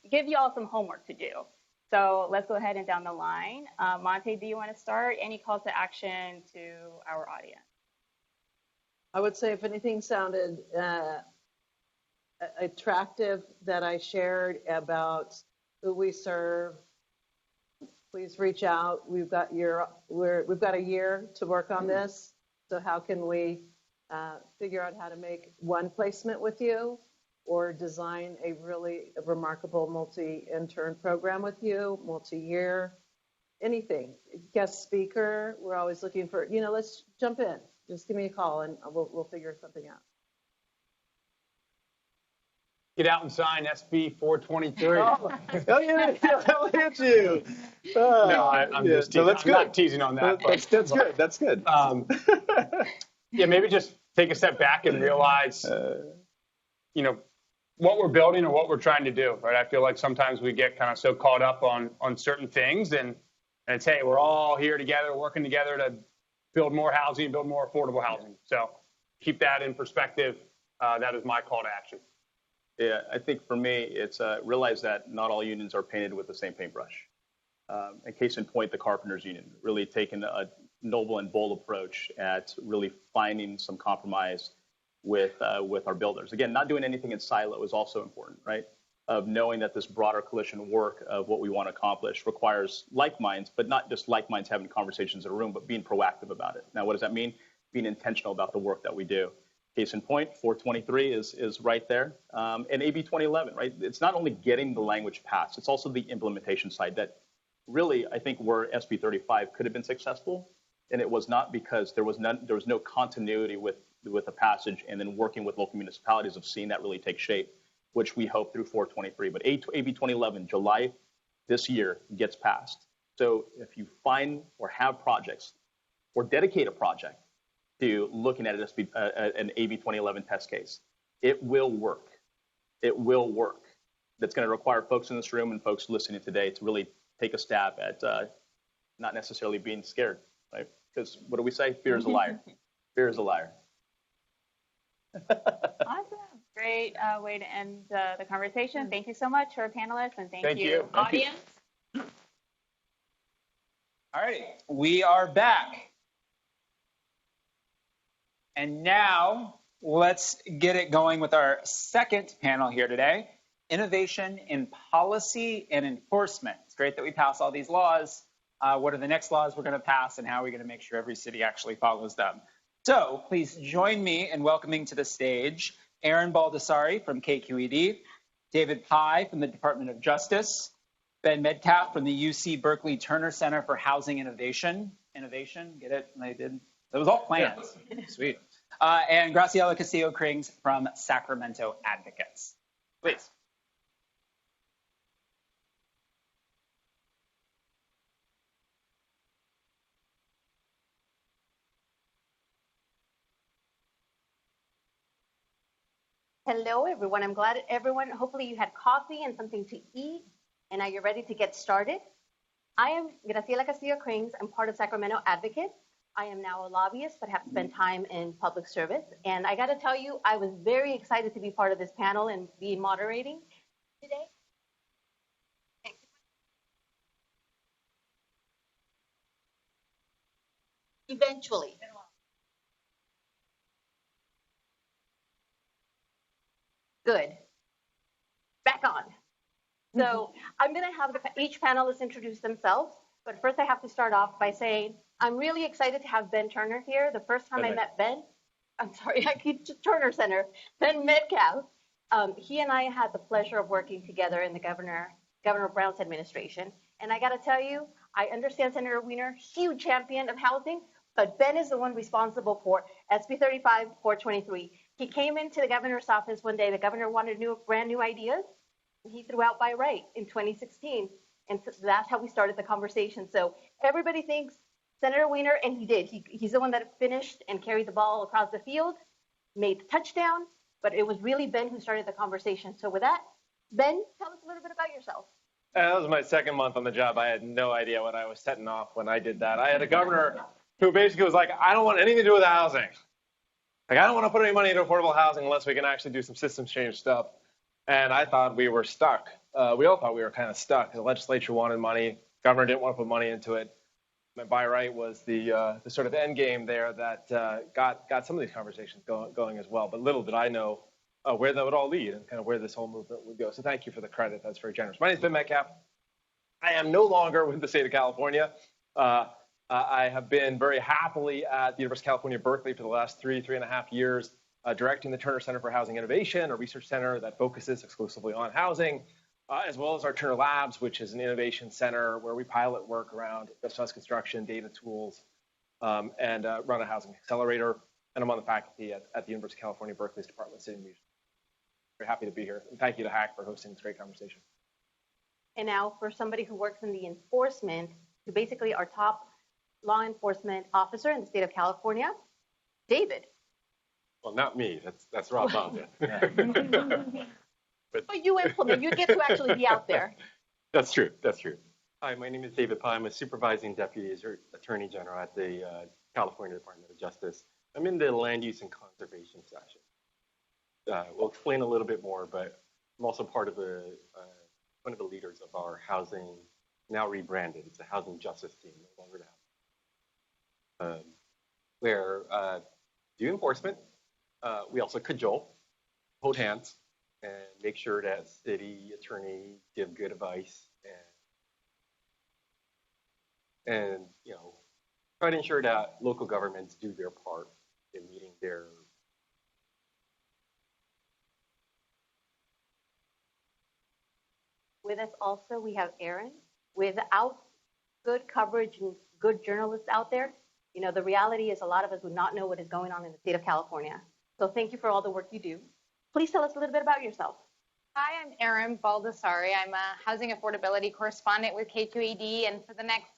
give you all some homework to do. So let's go ahead and down the line. Monte, do you want to start? Any calls to action to our audience? I would say if anything sounded attractive that I shared about who we serve, please reach out. We've got a year to work on this. So how can we figure out how to make one placement with you, or design a really remarkable multi-intern program with you, multi-year, anything. Guest speaker. We're always looking for. Let's jump in. Just give me a call and we'll figure something out. Get out and sign SB 423. Oh yeah, look at you. No, I'm just teasing. I'm not teasing on that. That's good. That's good. Yeah, maybe just take a step back and realize, what we're building and what we're trying to do, right? I feel like sometimes we get kind of so caught up on certain things, and it's, hey, we're all here together, working together to build more housing, build more affordable housing. So keep that in perspective. That is my call to action. Yeah, I think for me, it's realize that not all unions are painted with the same paintbrush. And case in point, the Carpenters Union really taking a noble and bold approach at really finding some compromise with our builders. Again, not doing anything in silo is also important, right? Of knowing that this broader coalition work of what we want to accomplish requires like minds, but not just like minds having conversations in a room, but being proactive about it. Now, what does that mean? Being intentional about the work that we do. Case in point, 423 is right there. And AB 2011, right? It's not only getting the language passed, it's also the implementation side that really, I think, where SB 35 could have been successful, and it was not because there was no continuity with the passage and then working with local municipalities of seeing that really take shape, which we hope through 423. But AB 2011, July this year, gets passed. So if you find or have projects or dedicate a project to looking at an AB 2011 test case, it will work. It will work. that's going to require folks in this room and folks listening today to really take a stab at not necessarily being scared, right? Because what do we say? Fear is a liar. Fear is a liar. Awesome. Great way to end the conversation. Thank you so much for our panelists, and thank you, audience. All right, we are back. And now let's get it going with our second panel here today, innovation in policy and enforcement. It's great that we pass all these laws. What are the next laws we're going to pass, and how are we going to make sure every city actually follows them? So please join me in welcoming to the stage Aaron Baldessari from KQED, David Pye from the Department of Justice, Ben Metcalf from the UC Berkeley Turner Center for Housing Innovation. Innovation, get it? They did. It was all planned. Yeah. Sweet. And Graciela Castillo-Krings from Sacramento Advocates. Please. Hello, everyone. I'm glad hopefully you had coffee and something to eat, and now you're ready to get started. I am Graciela Castillo-Krings. I'm part of Sacramento Advocates. I am now a lobbyist, but have spent time in public service. And I got to tell you, I was very excited to be part of this panel and be moderating today. Eventually. Good. Back on. So I'm going to have each panelist introduce themselves, but first I have to start off by saying I'm really excited to have Ben Turner here. The first time I met Ben, I'm sorry, I keep Turner Center, Ben Metcalf. He and I had the pleasure of working together in the Governor Brown's administration. And I got to tell you, I understand Senator Wiener, huge champion of housing, but Ben is the one responsible for SB 35-423. He came into the governor's office one day. The governor wanted brand new ideas. And he threw out by right in 2016. And so that's how we started the conversation. So everybody thinks Senator Wiener, and he did. He's the one that finished and carried the ball across the field, made the touchdown, but it was really Ben who started the conversation. So with that, Ben, tell us a little bit about yourself. That was my second month on the job. I had no idea what I was setting off when I did that. I had a governor who basically was like, I don't want anything to do with housing. Like, I don't want to put any money into affordable housing unless we can actually do some systems change stuff. And I thought we were stuck. We all thought we were kind of stuck. The legislature wanted money. Governor didn't want to put money into it. My buy right was the sort of end game there that got some of these conversations going as well. But little did I know where that would all lead and kind of where this whole movement would go. So thank you for the credit. That's very generous. My name is Ben Metcalf. I am no longer with the state of California. I have been very happily at the University of California, Berkeley for the last 3.5 years, directing the Turner Center for Housing Innovation, a research center that focuses exclusively on housing, as well as our Turner Labs, which is an innovation center where we pilot work around just construction, data tools, and run a housing accelerator. And I'm on the faculty at the University of California, Berkeley's Department of City and Region. Very happy to be here. And thank you to HAC for hosting this great conversation. And now for somebody who works in the enforcement, who basically our top law enforcement officer in the state of California, David. Well, not me. That's Rob Bonda. But you implement. You get to actually be out there. That's true. That's true. Hi, my name is David Pye. I'm a supervising deputy attorney general at the California Department of Justice. I'm in the land use and conservation section. We'll explain a little bit more, but I'm also part of one of the leaders of our housing, now rebranded. It's a housing justice team, no longer now. Where do enforcement. We also cajole, hold hands, and make sure that city attorney give good advice and try to ensure that local governments do their part in meeting their. With us also, we have Aaron. Without good coverage and good journalists out there, the reality is a lot of us would not know what is going on in the state of California. So thank you for all the work you do. Please tell us a little bit about yourself. Hi, I'm Erin Baldessari. I'm a housing affordability correspondent with KQED, and for the next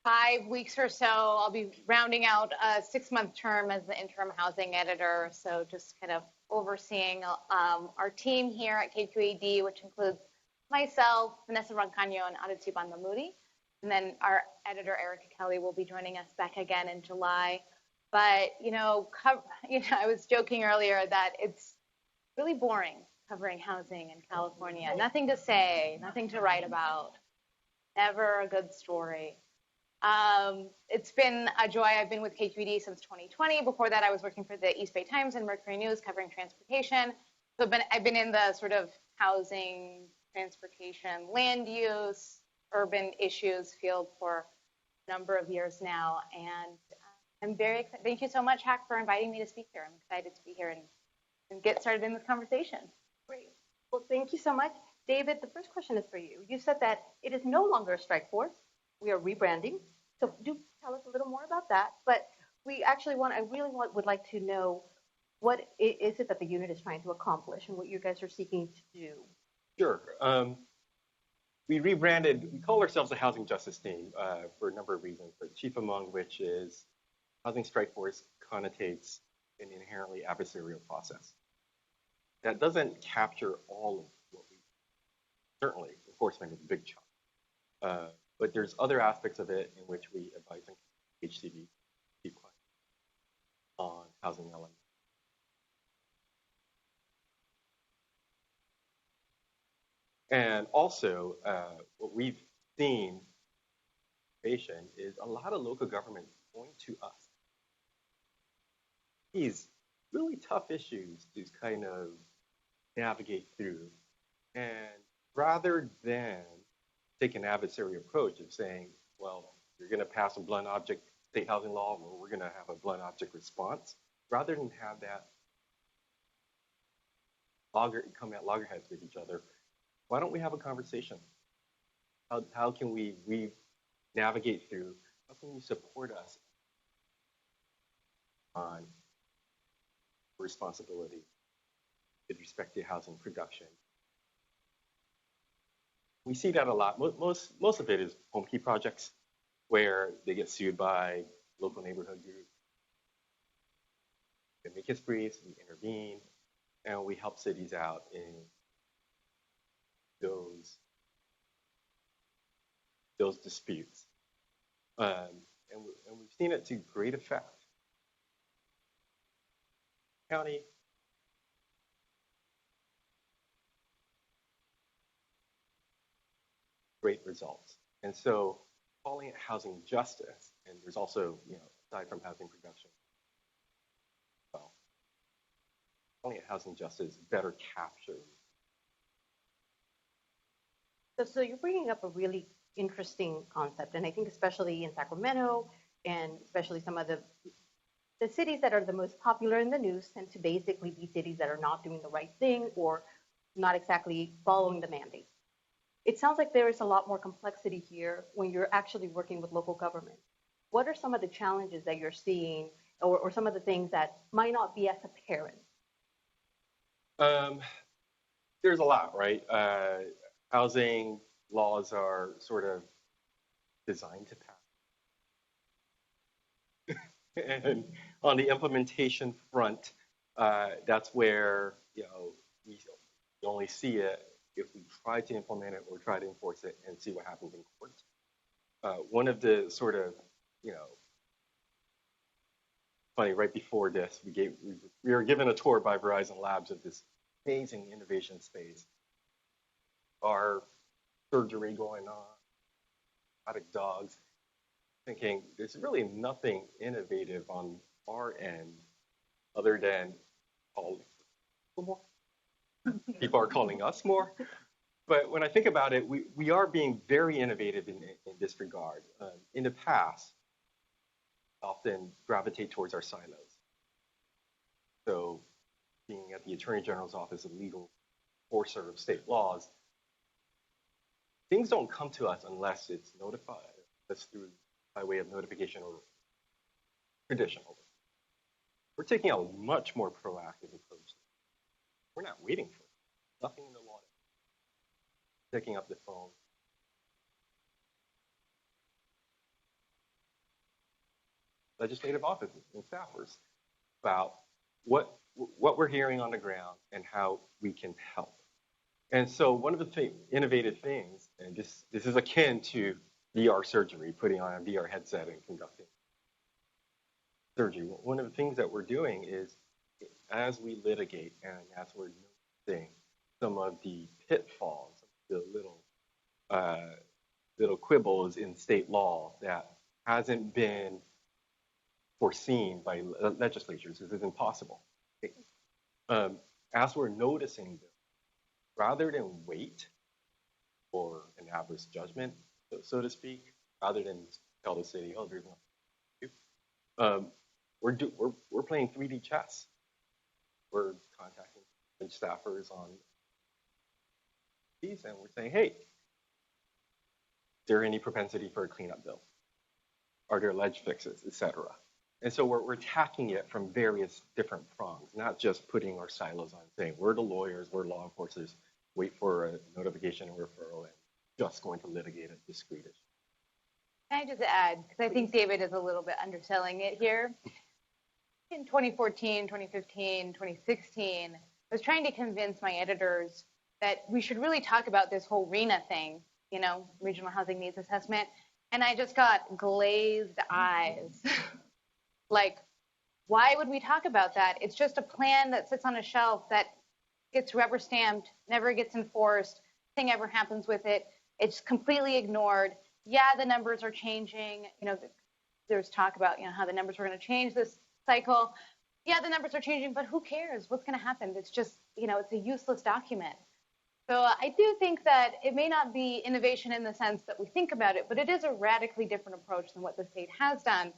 5 weeks or so, I'll be rounding out a 6-month term as the interim housing editor. So just kind of overseeing our team here at K2AD, which includes myself, Vanessa Roncaño, and Aditya Bandamudi. And then our editor, Erica Kelly, will be joining us back again in July. But, I was joking earlier that it's really boring covering housing in California. Nothing to say, nothing to write about, never a good story. It's been a joy. I've been with K2AD since 2020. Before that, I was working for the East Bay Times and Mercury News covering transportation. So I've been in the sort of housing, transportation, land use, urban issues field for a number of years now. And I'm very excited. Thank you so much, Hack, for inviting me to speak here. I'm excited to be here and get started in this conversation. Great. Well, thank you so much. David, the first question is for you. You said that it is no longer a strike force. We are rebranding. So do tell us a little more about that. But we actually would like to know what is it that the unit is trying to accomplish and what you guys are seeking to do. Sure. We rebranded, we call ourselves a housing justice team for a number of reasons, but chief among which is housing strike force connotates an inherently adversarial process. That doesn't capture all of what we, certainly enforcement is a big chunk, but there's other aspects of it in which we advise HCD on housing elements. And also, what we've seen is a lot of local government going to us. These really tough issues to kind of navigate through. And rather than take an adversarial approach of saying, well, you're going to pass a blunt object state housing law, or we're going to have a blunt object response, rather than have that come at loggerheads with each other, why don't we have a conversation? How can we navigate through? How can you support us on responsibility with respect to housing production? We see that a lot. Most of it is home key projects where they get sued by local neighborhood groups. We make us briefs, we intervene, and we help cities out in those disputes. And we've seen it to great effect. County, great results. And so calling it housing justice, and there's also, aside from housing production, well, calling it housing justice better captures. So you're bringing up a really interesting concept, and I think especially in Sacramento, and especially some of the cities that are the most popular in the news tend to basically be cities that are not doing the right thing or not exactly following the mandate. It sounds like there is a lot more complexity here when you're actually working with local government. What are some of the challenges that you're seeing, or some of the things that might not be as apparent? There's a lot, right? Housing laws are sort of designed to pass. And on the implementation front, that's where, we only see it if we try to implement it or try to enforce it and see what happens in court. One of the sort of, funny, right before this, we were given a tour by Verizon Labs of this amazing innovation space. Our surgery going on, aquatic dogs, thinking there's really nothing innovative on our end other than calling more. People are calling us more. But when I think about it, we are being very innovative in this regard. In the past, often gravitate towards our silos. So being at the Attorney General's Office of Legal Enforcer of state laws, things don't come to us unless it's notified. That's through by way of notification or traditional. We're taking a much more proactive approach. We're not waiting for it. Nothing in the law. Picking up the phone. Legislative offices and staffers about what what we're hearing on the ground and how we can help. And so one of the innovative things, and this is akin to VR surgery, putting on a VR headset and conducting surgery. One of the things that we're doing is, as we litigate and as we're noticing some of the pitfalls, the little quibbles in state law that hasn't been foreseen by legislatures, this is impossible. As we're noticing this, rather than wait for an adverse judgment, so to speak, rather than tell the city, oh, there's nothing to do, we're playing 3D chess. We're contacting staffers on these, and we're saying, hey, is there any propensity for a cleanup bill? Are there ledge fixes, et cetera? And so we're attacking it from various different prongs, not just putting our silos on, saying we're the lawyers, we're law enforcers, wait for a notification and referral, and just going to litigate a discrete issue. Can I just add, because I think David is a little bit underselling it here. In 2014, 2015, 2016, I was trying to convince my editors that we should really talk about this whole RHNA thing, Regional Housing Needs Assessment, and I just got glazed eyes. Like, why would we talk about that? It's just a plan that sits on a shelf that gets rubber stamped, never gets enforced, nothing ever happens with it. It's completely ignored. Yeah, the numbers are changing. There's talk about, how the numbers were going to change this cycle. Yeah, the numbers are changing, but who cares? What's going to happen? It's just, it's a useless document. So I do think that it may not be innovation in the sense that we think about it, but it is a radically different approach than what the state has done.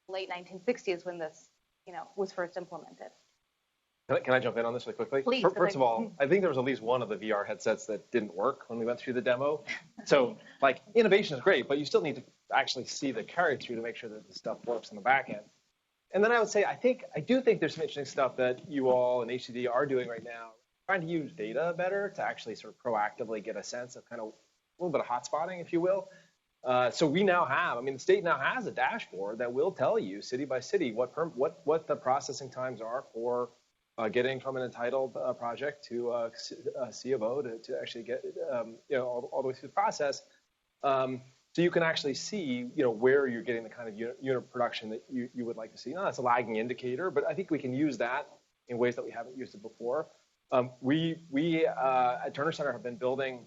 Late 1960s when this, was first implemented. Can I jump in on this really quickly? Please. First of all, I think there was at least one of the VR headsets that didn't work when we went through the demo. So, innovation is great, but you still need to actually see the carry through to make sure that the stuff works in the back end. And then I would say, I do think there's some interesting stuff that you all and HCD are doing right now, trying to use data better to actually sort of proactively get a sense of kind of a little bit of hotspotting, if you will. So we now have, the state now has a dashboard that will tell you city by city what the processing times are for getting from an entitled project to a C of O to actually get all the way through the process. So you can actually see where you're getting the kind of unit production that you would like to see. Now that's a lagging indicator, but I think we can use that in ways that we haven't used it before. We at Turner Center have been building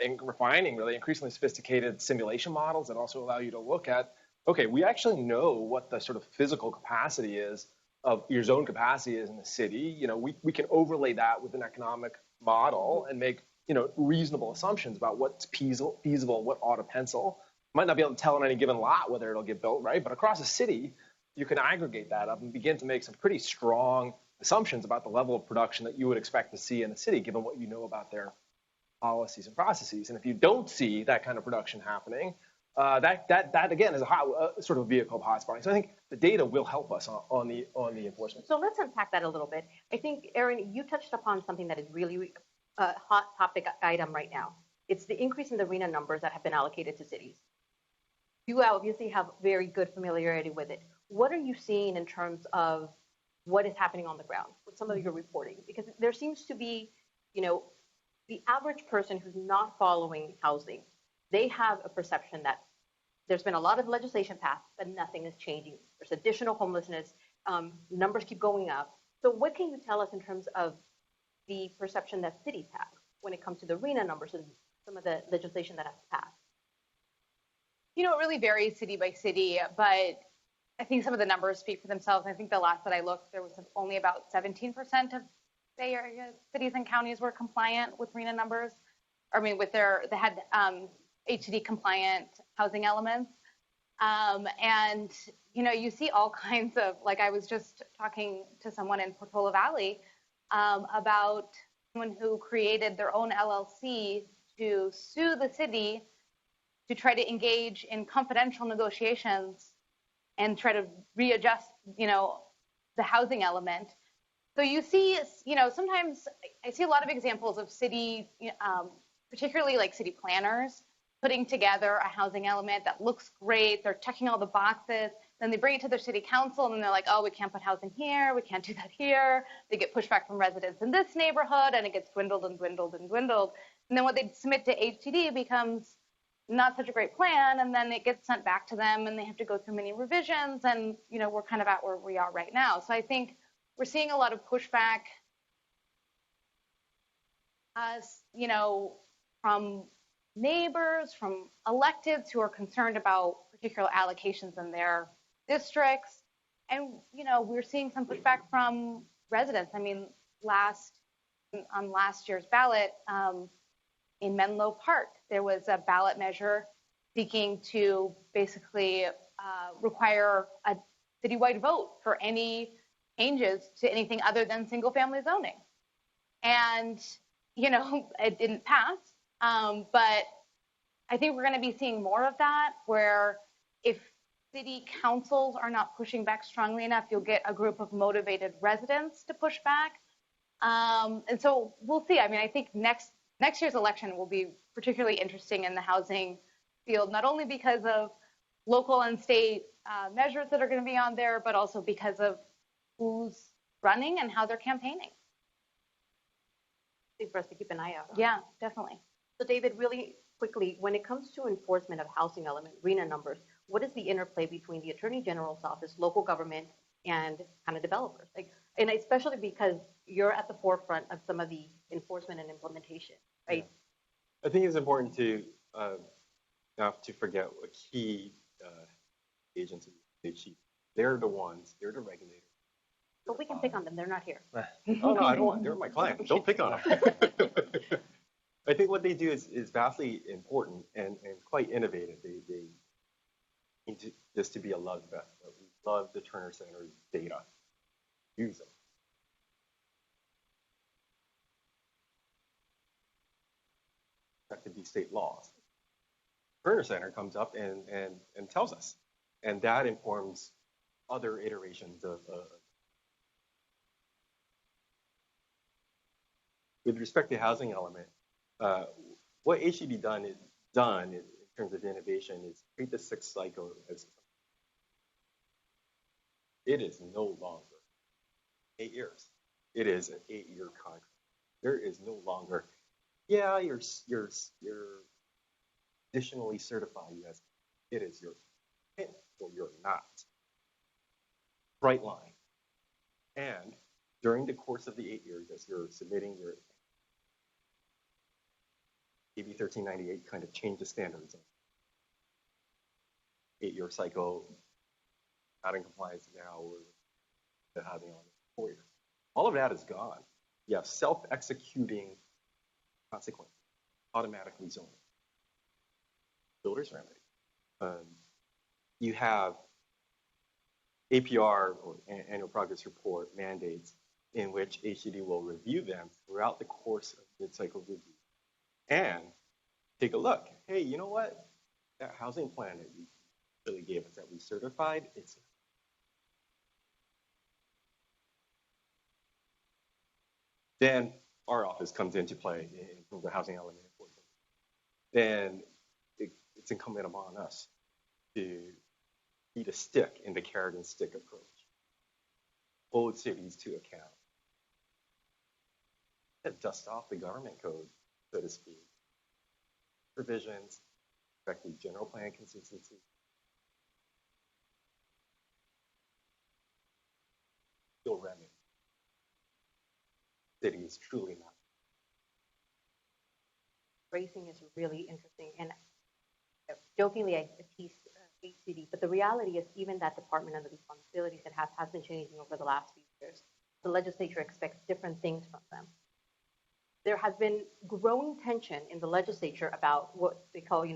and refining really increasingly sophisticated simulation models that also allow you to look at, okay, we actually know what the sort of physical capacity is of your zone capacity is in the city. We can overlay that with an economic model and make, reasonable assumptions about what's feasible, what ought to pencil. Might not be able to tell in any given lot whether it'll get built, right? But across a city, you can aggregate that up and begin to make some pretty strong assumptions about the level of production that you would expect to see in a city, given what you know about their policies and processes. And if you don't see that kind of production happening, that again is a sort of vehicle of hotspotting. So I think the data will help us on the enforcement. So let's unpack that a little bit. I think, Erin, you touched upon something that is really a hot topic item right now. It's the increase in the RHNA numbers that have been allocated to cities. You obviously have very good familiarity with it. What are you seeing in terms of what is happening on the ground with some of your reporting? Because there seems to be, the average person who's not following housing, they have a perception that there's been a lot of legislation passed, but nothing is changing. There's additional homelessness. Numbers keep going up. So what can you tell us in terms of the perception that cities have when it comes to the RHNA numbers and some of the legislation that has passed? It really varies city by city, but I think some of the numbers speak for themselves. I think the last that I looked, there was only about 17% of Bay Area cities and counties were compliant with RHNA numbers. They had HCD compliant housing elements. And, you see all kinds of, I was just talking to someone in Portola Valley about someone who created their own LLC to sue the city to try to engage in confidential negotiations and try to readjust, the housing element. So you see, sometimes I see a lot of examples of city, particularly city planners, putting together a housing element that looks great. They're checking all the boxes. Then they bring it to their city council and they're like, oh, we can't put housing here. We can't do that here. They get pushback from residents in this neighborhood and it gets dwindled and dwindled and dwindled. And then what they submit to HTD becomes not such a great plan. And then it gets sent back to them and they have to go through many revisions. And, we're kind of at where we are right now. So I think we're seeing a lot of pushback, from neighbors, from electeds who are concerned about particular allocations in their districts. And, we're seeing some pushback from residents. I mean, on last year's ballot in Menlo Park, there was a ballot measure seeking to basically require a citywide vote for any changes to anything other than single family zoning. And, it didn't pass. But I think we're going to be seeing more of that, where if city councils are not pushing back strongly enough, you'll get a group of motivated residents to push back. And so we'll see. I mean, I think next year's election will be particularly interesting in the housing field, not only because of local and state measures that are going to be on there, but also because of who's running and how they're campaigning. For us to keep an eye out on. Yeah, definitely. So David, really quickly, when it comes to enforcement of housing element, RHNA numbers, what is the interplay between the Attorney General's office, local government, and kind of developers? And especially because you're at the forefront of some of the enforcement and implementation, right? Yeah. I think it's important to not to forget what key agencies they chief. They're the regulators. But we can pick on them. They're not here. Oh, no, I don't want. They're my client. Don't pick on them. I think what they do is vastly important and quite innovative. They need to be a loved best. We love the Turner Center's data. Use them. That could be state laws. Turner Center comes up and tells us, and that informs other iterations of. With respect to housing element, what HED done in terms of innovation is treat the sixth cycle as it is no longer 8 years. It is an 8-year contract. There is no longer, you're additionally certified as it is your pin or you're not. Bright line. And during the course of the 8 years, as you're submitting your AB 1398 kind of changed the standards. 8-year cycle, not in compliance now, or having on 4 years. All of that is gone. You have self-executing consequences, automatically zoning. Builder's remedy. You have APR, or annual progress report, mandates in which HCD will review them throughout the course of mid-cycle review. And take a look. Hey, you know what? That housing plan that you really gave us that we certified, then our office comes into play in the housing element. Then it's incumbent upon us to eat a stick in the carrot and stick approach. Hold cities to account. Dust off the government code, so to speak. Provisions, affecting general plan consistency. Still remedy. City is truly not. Racing is really interesting, and jokingly I tease HCD, but the reality is even that department and the responsibilities it has been changing over the last few years. The legislature expects different things from them. There has been growing tension in the legislature about what they call,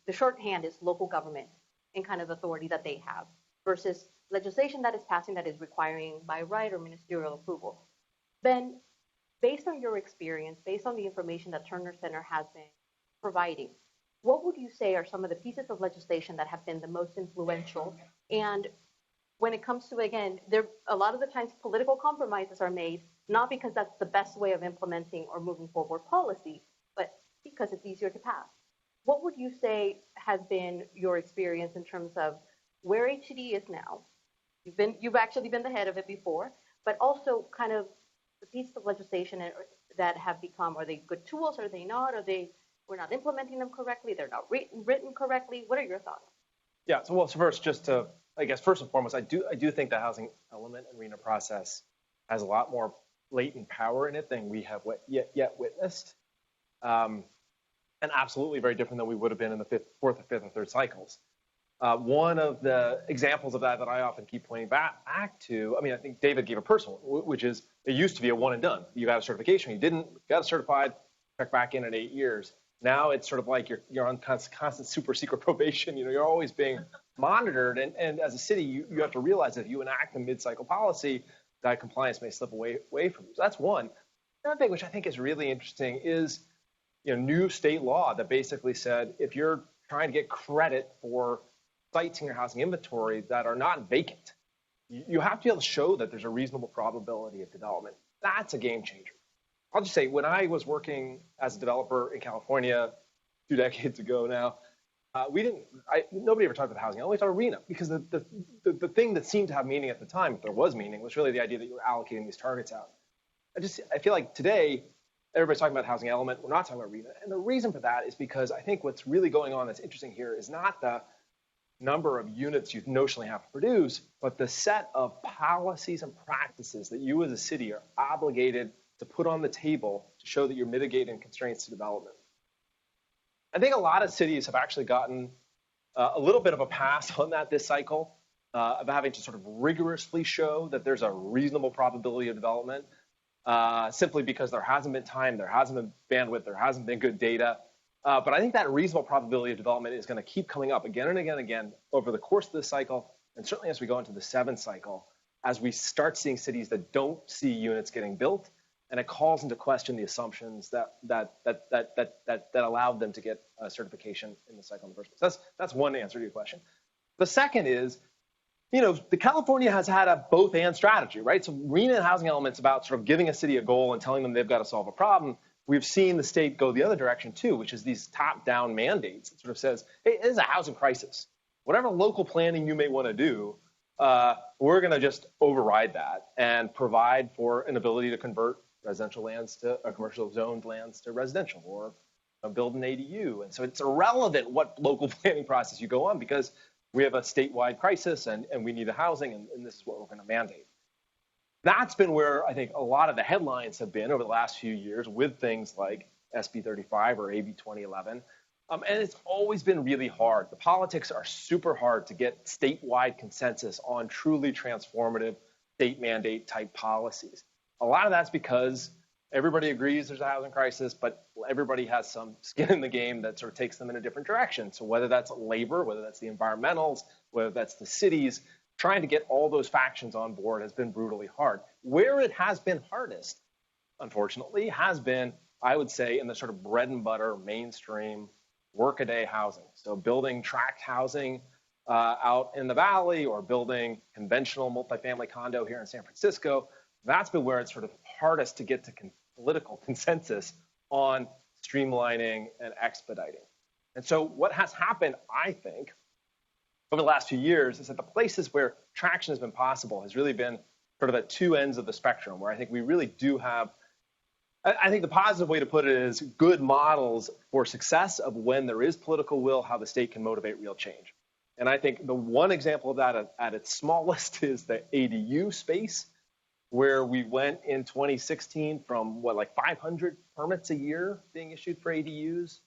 the shorthand is local government and kind of authority that they have versus legislation that is passing that is requiring by right or ministerial approval. Ben, based on your experience, based on the information that Turner Center has been providing, what would you say are some of the pieces of legislation that have been the most influential? And when it comes to, again, a lot of the times political compromises are made, not because that's the best way of implementing or moving forward policy, but because it's easier to pass. what would you say has been your experience in terms of where HCD is now? You've actually been the head of it before, but also kind of the pieces of legislation that have become, are they good tools? Are they not? We're not implementing them correctly? They're not written correctly? What are your thoughts? Yeah. So first, just to, I guess, first and foremost, I do think the housing element and RENA process has a lot more latent power in it than we have yet witnessed, and absolutely very different than we would have been in the fourth, fifth, or third cycles. One of the examples of that I often keep pointing back to, I mean, I think David gave a personal, which is it used to be a one and done. You got a certification, you didn't, got certified, check back in 8 years. Now it's sort of like you're on constant super secret probation. You're always being monitored, and as a city, you have to realize that if you enact a mid-cycle policy, that compliance may slip away from you. So that's one. Another thing which I think is really interesting is new state law that basically said if you're trying to get credit for sites in your housing inventory that are not vacant, you have to be able to show that there's a reasonable probability of development. That's a game changer. I'll just say, when I was working as a developer in California 2 decades ago now, nobody ever talked about housing. I always talked about RENA, because the thing that seemed to have meaning at the time, if there was meaning, was really the idea that you were allocating these targets out. I feel like today, everybody's talking about housing element. We're not talking about RENA. And the reason for that is because I think what's really going on that's interesting here is not the number of units you notionally have to produce, but the set of policies and practices that you as a city are obligated to put on the table to show that you're mitigating constraints to development. I think a lot of cities have actually gotten a little bit of a pass on that this cycle, of having to sort of rigorously show that there's a reasonable probability of development, simply because there hasn't been time, there hasn't been bandwidth, there hasn't been good data. But I think that reasonable probability of development is going to keep coming up again and again and again over the course of this cycle, and certainly as we go into the 7th cycle, as we start seeing cities that don't see units getting built, and it calls into question the assumptions that allowed them to get a certification in the cycle in the first place. That's one answer to your question. The second is, the California has had a both-and strategy, right? So RENA and housing elements about sort of giving a city a goal and telling them they've got to solve a problem. We've seen the state go the other direction too, which is these top-down mandates. It sort of says, hey, there's a housing crisis. Whatever local planning you may want to do, we're going to just override that and provide for an ability to convert residential lands to commercial zoned lands to residential, or build an ADU. And so it's irrelevant what local planning process you go on, because we have a statewide crisis and we need a housing, and this is what we're going to mandate. That's been where I think a lot of the headlines have been over the last few years with things like SB 35 or AB 2011. And it's always been really hard. The politics are super hard to get statewide consensus on truly transformative state mandate type policies. A lot of that's because everybody agrees there's a housing crisis, but everybody has some skin in the game that sort of takes them in a different direction. So whether that's labor, whether that's the environmentals, whether that's the cities, trying to get all those factions on board has been brutally hard. Where it has been hardest, unfortunately, has been, I would say, in the sort of bread and butter, mainstream, workaday housing. So building tract housing out in the valley, or building conventional multifamily condo here in San Francisco. That's been where it's sort of hardest to get to political consensus on streamlining and expediting. And so what has happened, I think, over the last few years is that the places where traction has been possible has really been sort of at two ends of the spectrum, where I think we really do have, I think the positive way to put it is good models for success of when there is political will, how the state can motivate real change. And I think the one example of that at its smallest is the ADU space, where we went in 2016 from like 500 permits a year being issued for ADUs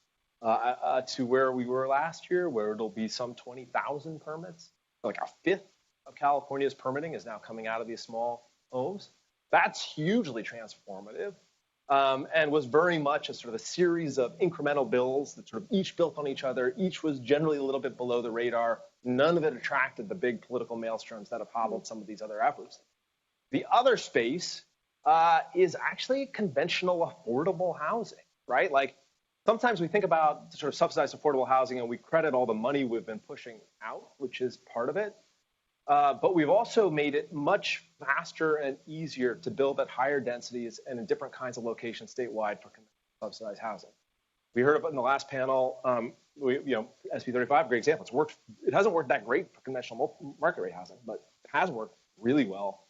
to where we were last year, where it'll be some 20,000 permits. Like a fifth of California's permitting is now coming out of these small homes. That's hugely transformative, and was very much a sort of a series of incremental bills that sort of each built on each other. Each was generally a little bit below the radar. None of it attracted the big political maelstroms that have hobbled some of these other efforts. The other space is actually conventional affordable housing, right? Like sometimes we think about sort of subsidized affordable housing and we credit all the money we've been pushing out, which is part of it. But we've also made it much faster and easier to build at higher densities and in different kinds of locations statewide for subsidized housing. We heard about in the last panel SB 35, great example. It's worked. It hasn't worked that great for conventional market rate housing, but it has worked really well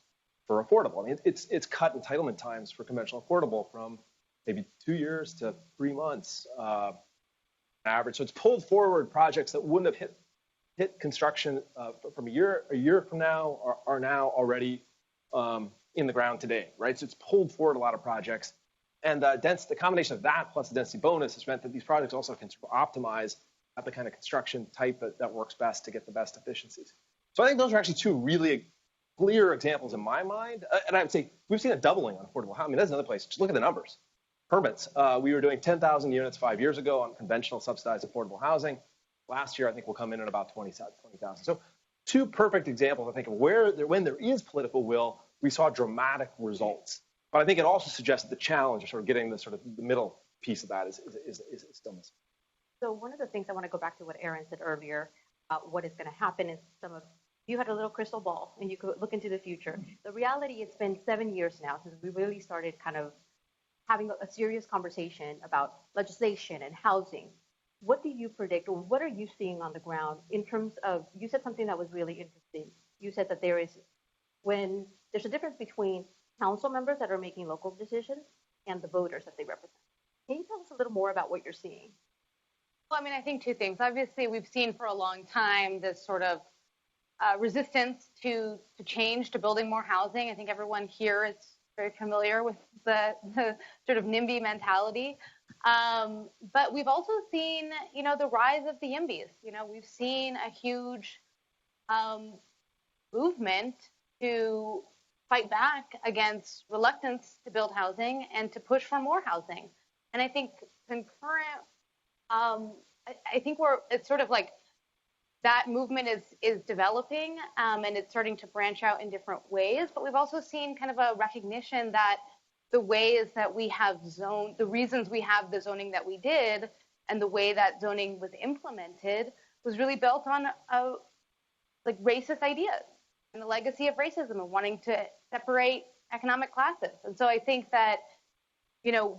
for affordable. I mean, it's cut entitlement times for conventional affordable from maybe 2 years to 3 months average. So it's pulled forward projects that wouldn't have hit construction from a year from now are now already in the ground today, right? So it's pulled forward a lot of projects. And the combination of that plus the density bonus has meant that these projects also can sort of optimize at the kind of construction type that works best to get the best efficiencies. So I think those are actually two really clear examples in my mind. And I would say we've seen a doubling on affordable housing. I mean, that's another place. Just look at the numbers. Permits. We were doing 10,000 units 5 years ago on conventional subsidized affordable housing. Last year, I think we'll come in at about 20,000. So two perfect examples, I think, of when there is political will, we saw dramatic results. But I think it also suggests that the challenge of sort of getting the sort of the middle piece of that is still missing. So one of the things I want to go back to what Aaron said earlier about what is going to happen is you had a little crystal ball and you could look into the future. The reality, it's been 7 years now since we really started kind of having a serious conversation about legislation and housing. What do you predict, or what are you seeing on the ground in terms of, you said something that was really interesting. You said that when there's a difference between council members that are making local decisions and the voters that they represent. Can you tell us a little more about what you're seeing? Well, I mean, I think two things. Obviously, we've seen for a long time this sort of resistance to change, to building more housing. I think everyone here is very familiar with the sort of NIMBY mentality. But we've also seen, the rise of the YIMBYs. We've seen a huge movement to fight back against reluctance to build housing and to push for more housing. And I think concurrent, I think it's sort of like that movement is developing and it's starting to branch out in different ways. But we've also seen kind of a recognition that the ways that we have zoned, the reasons we have the zoning that we did, and the way that zoning was implemented was really built on racist ideas and the legacy of racism and wanting to separate economic classes. And so I think that,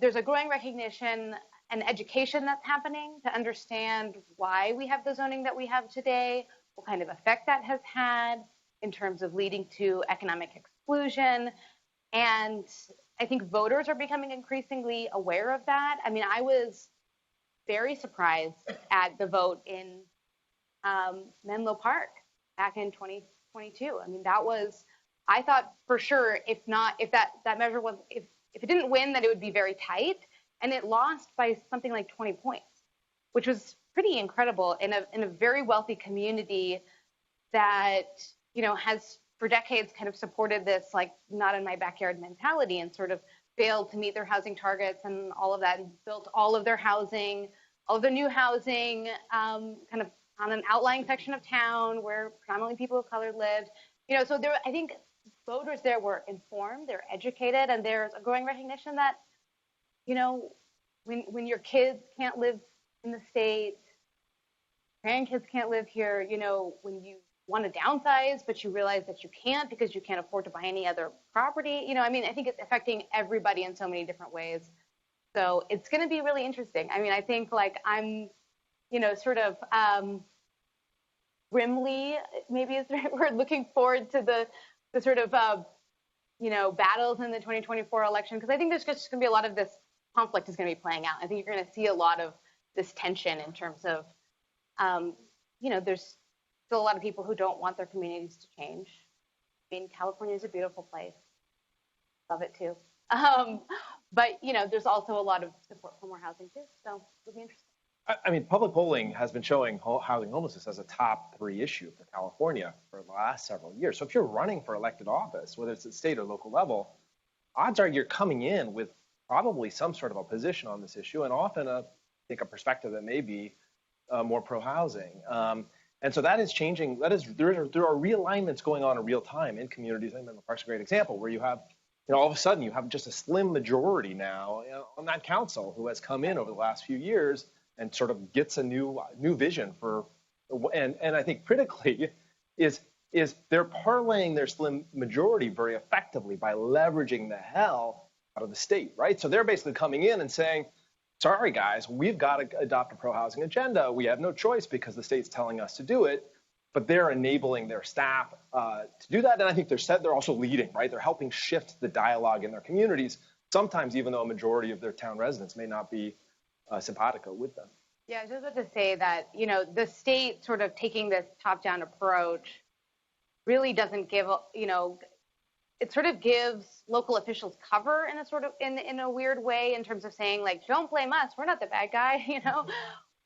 there's a growing recognition and education that's happening to understand why we have the zoning that we have today, what kind of effect that has had in terms of leading to economic exclusion. And I think voters are becoming increasingly aware of that. I mean, I was very surprised at the vote in Menlo Park back in 2022. I mean, I thought for sure, if that measure was, if it didn't win, that it would be very tight. And it lost by something like 20 points, which was pretty incredible in a very wealthy community that, has for decades kind of supported this like not in my backyard mentality and sort of failed to meet their housing targets and all of that, and built all of their housing, all of the new housing kind of on an outlying section of town where predominantly people of color lived. So I think voters there were informed, they're educated, and there's a growing recognition that, when your kids can't live in the state, grandkids can't live here, when you want to downsize, but you realize that you can't because you can't afford to buy any other property. I think it's affecting everybody in so many different ways. So it's going to be really interesting. I mean, I think I'm, sort of grimly, maybe is the right word, looking forward to the sort of, battles in the 2024 election, because I think there's just going to be a lot of this conflict is going to be playing out. I think you're going to see a lot of this tension in terms of, there's still a lot of people who don't want their communities to change. I mean, California is a beautiful place. Love it too. But, there's also a lot of support for more housing too. So it'll be interesting. I mean, public polling has been showing housing homelessness as a top 3 issue for California for the last several years. So if you're running for elected office, whether it's at state or local level, odds are you're coming in with probably some sort of a position on this issue, and often a perspective that may be more pro-housing. And so that is changing. There are realignments going on in real time in communities. I mean, Menlo Park's a great example where you have, all of a sudden you have just a slim majority now on that council who has come in over the last few years and sort of gets a new vision for, and I think critically is they're parlaying their slim majority very effectively by leveraging the hell out of the state, right? So they're basically coming in and saying, sorry guys, we've got to adopt a pro-housing agenda. We have no choice because the state's telling us to do it. But they're enabling their staff to do that. And I think they're also leading, right? They're helping shift the dialogue in their communities, sometimes even though a majority of their town residents may not be simpatico with them. Yeah, I was just about to say that, the state sort of taking this top-down approach really doesn't give, it sort of gives local officials cover in a sort of, in a weird way, in terms of saying, like, don't blame us, we're not the bad guy,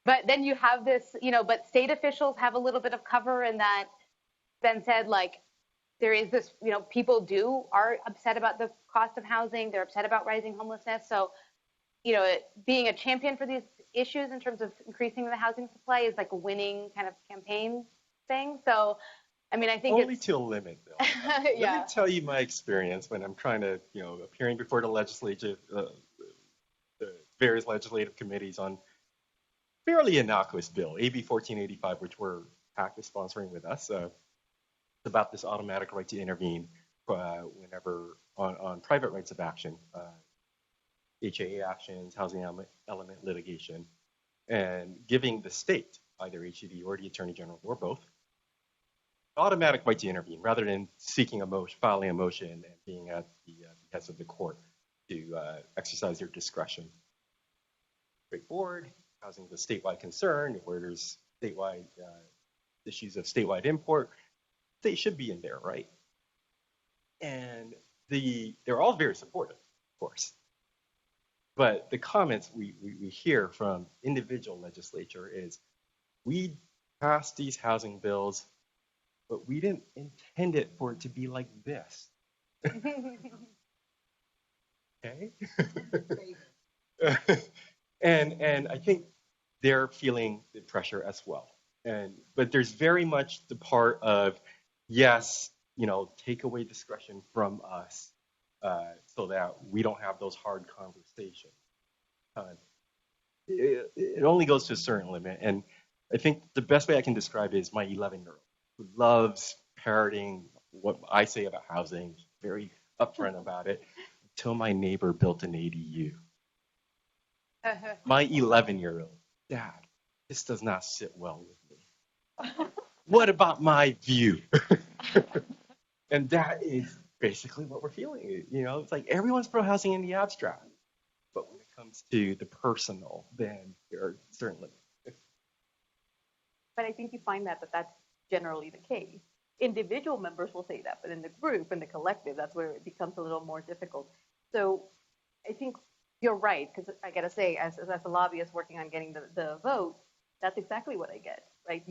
But then you have this, but state officials have a little bit of cover in that then said, like, there is this, people are upset about the cost of housing. They're upset about rising homelessness. So, being a champion for these issues in terms of increasing the housing supply is like a winning kind of campaign thing. So, I mean, I think only to a limit, though. Yeah. Let me tell you my experience when I'm trying to, appearing before the the various legislative committees on fairly innocuous bill, AB 1485, which we're PAC is sponsoring with us. It's about this automatic right to intervene whenever on private rights of action, HAA actions, housing element litigation, and giving the state, either HED or the Attorney General or both, automatic right to intervene rather than seeking a motion, filing a motion, and being at the behest of the court to exercise their discretion. Straightforward. Housing is a statewide concern, where there's statewide issues of statewide import, they should be in there, right? And they're all very supportive, of course. But the comments we hear from individual legislature is, we passed these housing bills, but we didn't intend it for it to be like this. Okay? And I think they're feeling the pressure as well. But there's very much the part of, yes, take away discretion from us so that we don't have those hard conversations. It only goes to a certain limit. And I think the best way I can describe it is my 11-year-old who loves parroting what I say about housing, very upfront about it, until my neighbor built an ADU. My 11-year-old, Dad, this does not sit well with me. What about my view? And that is basically what we're feeling. It's like everyone's pro housing in the abstract, but when it comes to the personal, then there are certain limits. But I think you find that that's generally the case. Individual members will say that, but in the group, in the collective, that's where it becomes a little more difficult. So I think you're right, because I got to say, as a lobbyist working on getting the vote, that's exactly what I get, right?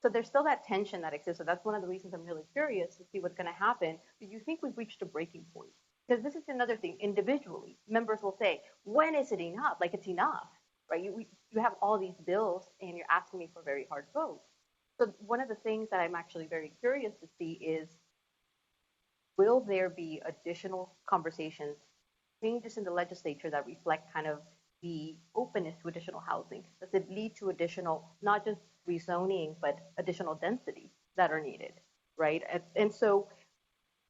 So there's still that tension that exists. So that's one of the reasons I'm really curious to see what's going to happen. Do you think we've reached a breaking point? Because this is another thing. Individually, members will say, when is it enough? Like, it's enough, right? You have all these bills, and you're asking me for a very hard vote. So one of the things that I'm actually very curious to see is, will there be additional conversations, changes in the legislature that reflect kind of the openness to additional housing? Does it lead to additional, not just rezoning, but additional density that are needed, right? And so,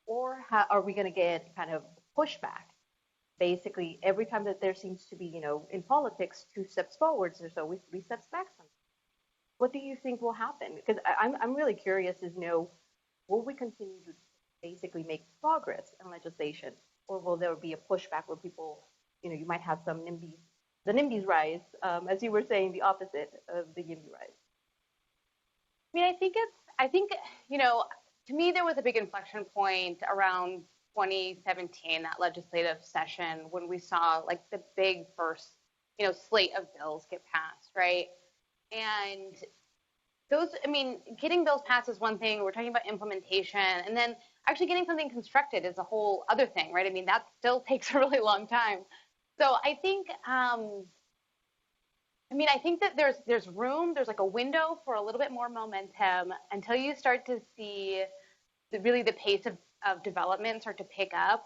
or are we going to get kind of pushback? Basically, every time that there seems to be, in politics, 2 steps forwards, there's always 3 steps back sometimes. What do you think will happen? Because I'm really curious is, will we continue to basically make progress in legislation, or will there be a pushback where people, you might have some NIMBYs, the NIMBYs rise, as you were saying, the opposite of the YIMBY rise? I mean, I think, to me, there was a big inflection point around 2017, that legislative session, when we saw like the big first, slate of bills get passed, right? And those, getting bills passed is one thing. We're talking about implementation, and then actually getting something constructed is a whole other thing, right? That still takes a really long time. So I think, I think that there's room, there's like a window for a little bit more momentum until you start to see the pace of development start to pick up.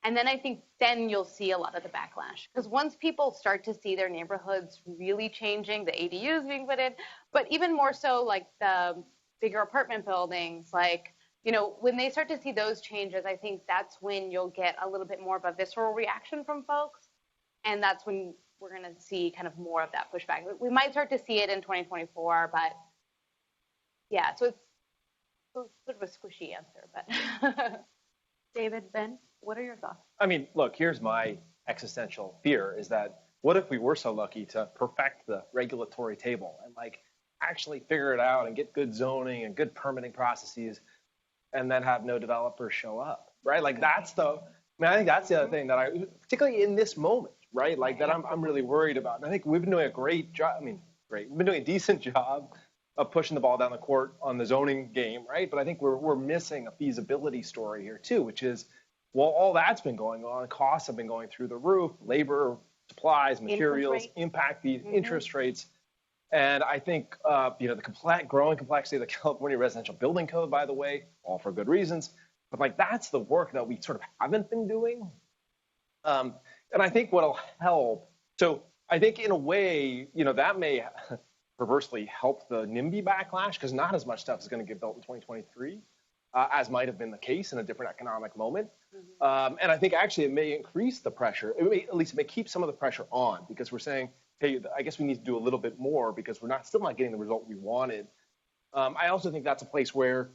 And then I think then you'll see a lot of the backlash. Because once people start to see their neighborhoods really changing, the ADUs being put in, but even more so like the bigger apartment buildings, like, when they start to see those changes, I think that's when you'll get a little bit more of a visceral reaction from folks. And that's when we're going to see kind of more of that pushback. We might start to see it in 2024, but yeah, so it's sort of a squishy answer. But David, Ben, what are your thoughts? I mean, look, here's my existential fear is that what if we were so lucky to perfect the regulatory table and like actually figure it out and get good zoning and good permitting processes and then have no developers show up, right? Like I think that's the other thing that particularly in this moment, right? Like that I'm really worried about. And I think we've been doing a great job. We've been doing a decent job of pushing the ball down the court on the zoning game, right? But I think we're missing a feasibility story here too, which is, well, all that's been going on. Costs have been going through the roof, labor, supplies, materials, impact fees, interest rates. And I think, the growing complexity of the California residential building code, by the way, all for good reasons. But like, that's the work that we sort of haven't been doing. And I think what'll help, so I think in a way, that may perversely help the NIMBY backlash because not as much stuff is going to get built in 2023 as might have been the case in a different economic moment. And I think actually it may increase the pressure. At least it may keep some of the pressure on because we're saying, hey, I guess we need to do a little bit more because we're still not getting the result we wanted. I also think that's a place where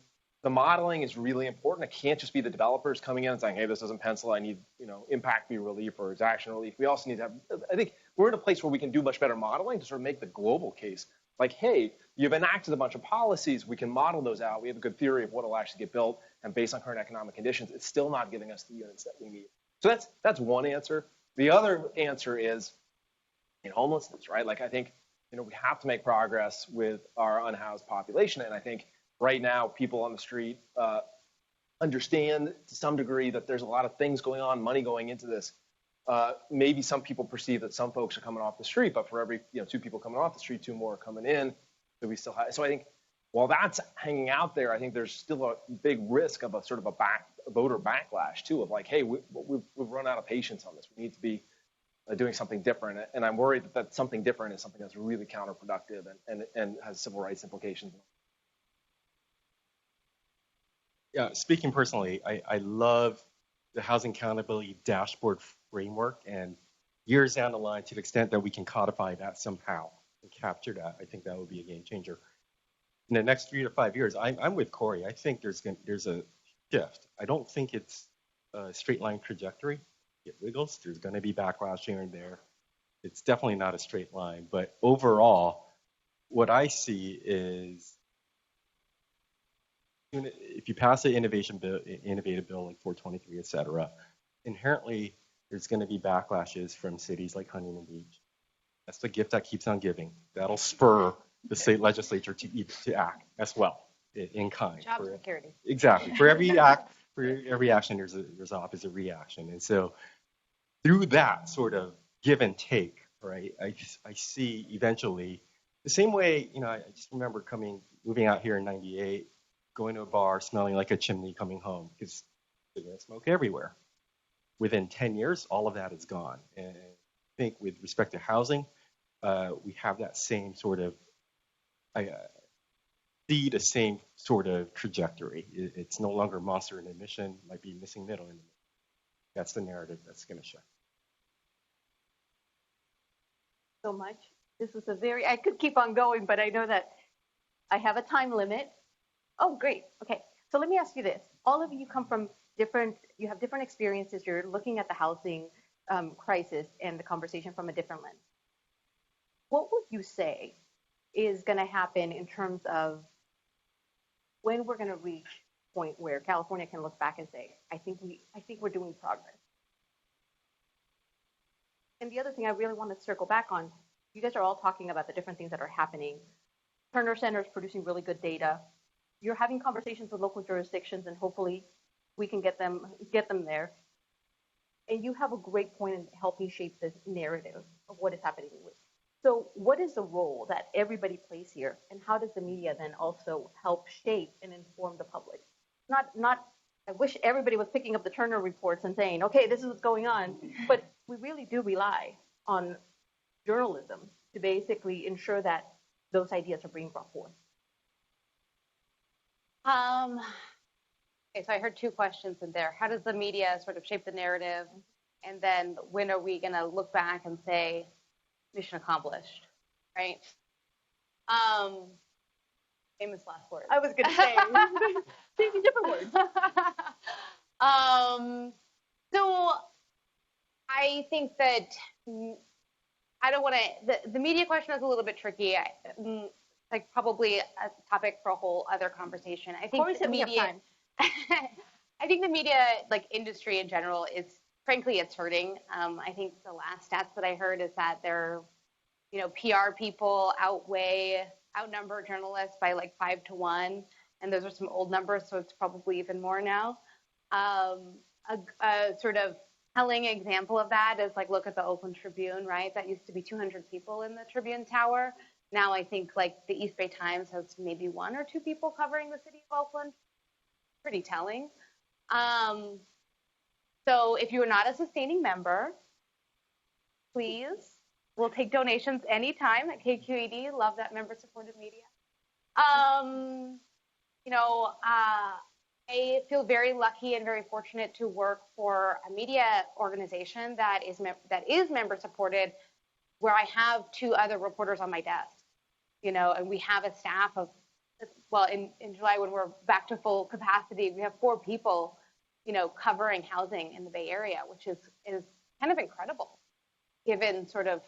the modeling is really important. It can't just be the developers coming in and saying, hey, this doesn't pencil. I need, impact fee relief or exaction relief. We also need to have, I think we're in a place where we can do much better modeling to sort of make the global case. Like, hey, you've enacted a bunch of policies. We can model those out. We have a good theory of what will actually get built. And based on current economic conditions, it's still not giving us the units that we need. So that's one answer. The other answer is in homelessness, right? Like, I think, we have to make progress with our unhoused population. And I think right now, people on the street understand to some degree that there's a lot of things going on, money going into this. Maybe some people perceive that some folks are coming off the street, but for every 2 people coming off the street, 2 more are coming in. So we still have. So I think while that's hanging out there, I think there's still a big risk of a sort of a voter backlash too, of like, hey, we've run out of patience on this. We need to be doing something different. And I'm worried that something different is something that's really counterproductive and has civil rights implications. Yeah, speaking personally, I love the housing accountability dashboard framework, and years down the line, to the extent that we can codify that somehow and capture that, I think that would be a game changer. In the next 3 to 5 years, I'm with Corey. I think there's a shift. I don't think it's a straight line trajectory. It wiggles. There's going to be backlash here and there. It's definitely not a straight line. But overall, what I see is, if you pass the innovative bill like 423, et cetera, inherently there's going to be backlashes from cities like Huntington Beach. That's the gift that keeps on giving. That'll spur the state legislature to act as well in kind. Job security. Exactly. For every action, there's an opposite reaction, and so through that sort of give and take, right? I see eventually the same way. I just remember moving out here in '98. Going to a bar, smelling like a chimney coming home because there's smoke everywhere. Within 10 years, all of that is gone. And I think with respect to housing, we have that same sort of, see the same sort of trajectory. It's no longer monster in admission, might be missing middle in admission. That's the narrative that's going to shift. So much. This was I could keep on going, but I know that I have a time limit. Oh, great. Okay. So let me ask you this. All of you come from you have different experiences. You're looking at the housing crisis and the conversation from a different lens. What would you say is going to happen in terms of when we're going to reach a point where California can look back and say, I think we're doing progress? And the other thing I really want to circle back on, you guys are all talking about the different things that are happening. Turner Center is producing really good data. You're having conversations with local jurisdictions, and hopefully we can get them there. And you have a great point in helping shape this narrative of what is happening. So what is the role that everybody plays here, and how does the media then also help shape and inform the public? I wish everybody was picking up the Turner reports and saying, okay, this is what's going on, but we really do rely on journalism to basically ensure that those ideas are being brought forth. Okay, so I heard 2 questions in there. How does the media sort of shape the narrative? And then when are we going to look back and say, mission accomplished, right? Famous last words. I was going to say, maybe different words. So I think that I don't want to, the media question is a little bit tricky. Like probably a topic for a whole other conversation. I think the media, I think the media, like industry in general, is frankly, it's hurting. I think the last stats that I heard is that their, PR people outnumber journalists by like 5 to 1, and those are some old numbers, so it's probably even more now. A sort of telling example of that is like, look at the Oakland Tribune, right? That used to be 200 people in the Tribune Tower. Now I think like the East Bay Times has maybe 1 or 2 people covering the city of Oakland. Pretty telling. So if you are not a sustaining member, please, we'll take donations anytime at KQED. Love that member-supported media. I feel very lucky and very fortunate to work for a media organization that is member-supported, where I have 2 other reporters on my desk, and we have a staff of, well, in July when we're back to full capacity, we have 4 people, covering housing in the Bay Area, which is kind of incredible, given sort of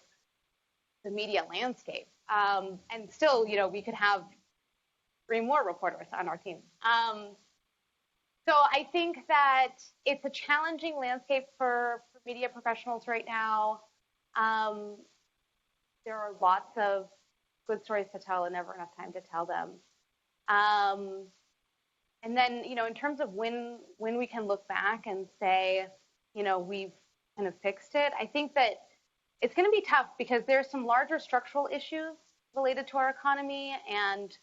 the media landscape. And still, we could have 3 more reporters on our team. So I think that it's a challenging landscape for media professionals right now. There are lots of good stories to tell and never enough time to tell them. And then, in terms of when we can look back and say, we've kind of fixed it, I think that it's going to be tough because there's some larger structural issues related to our economy, and,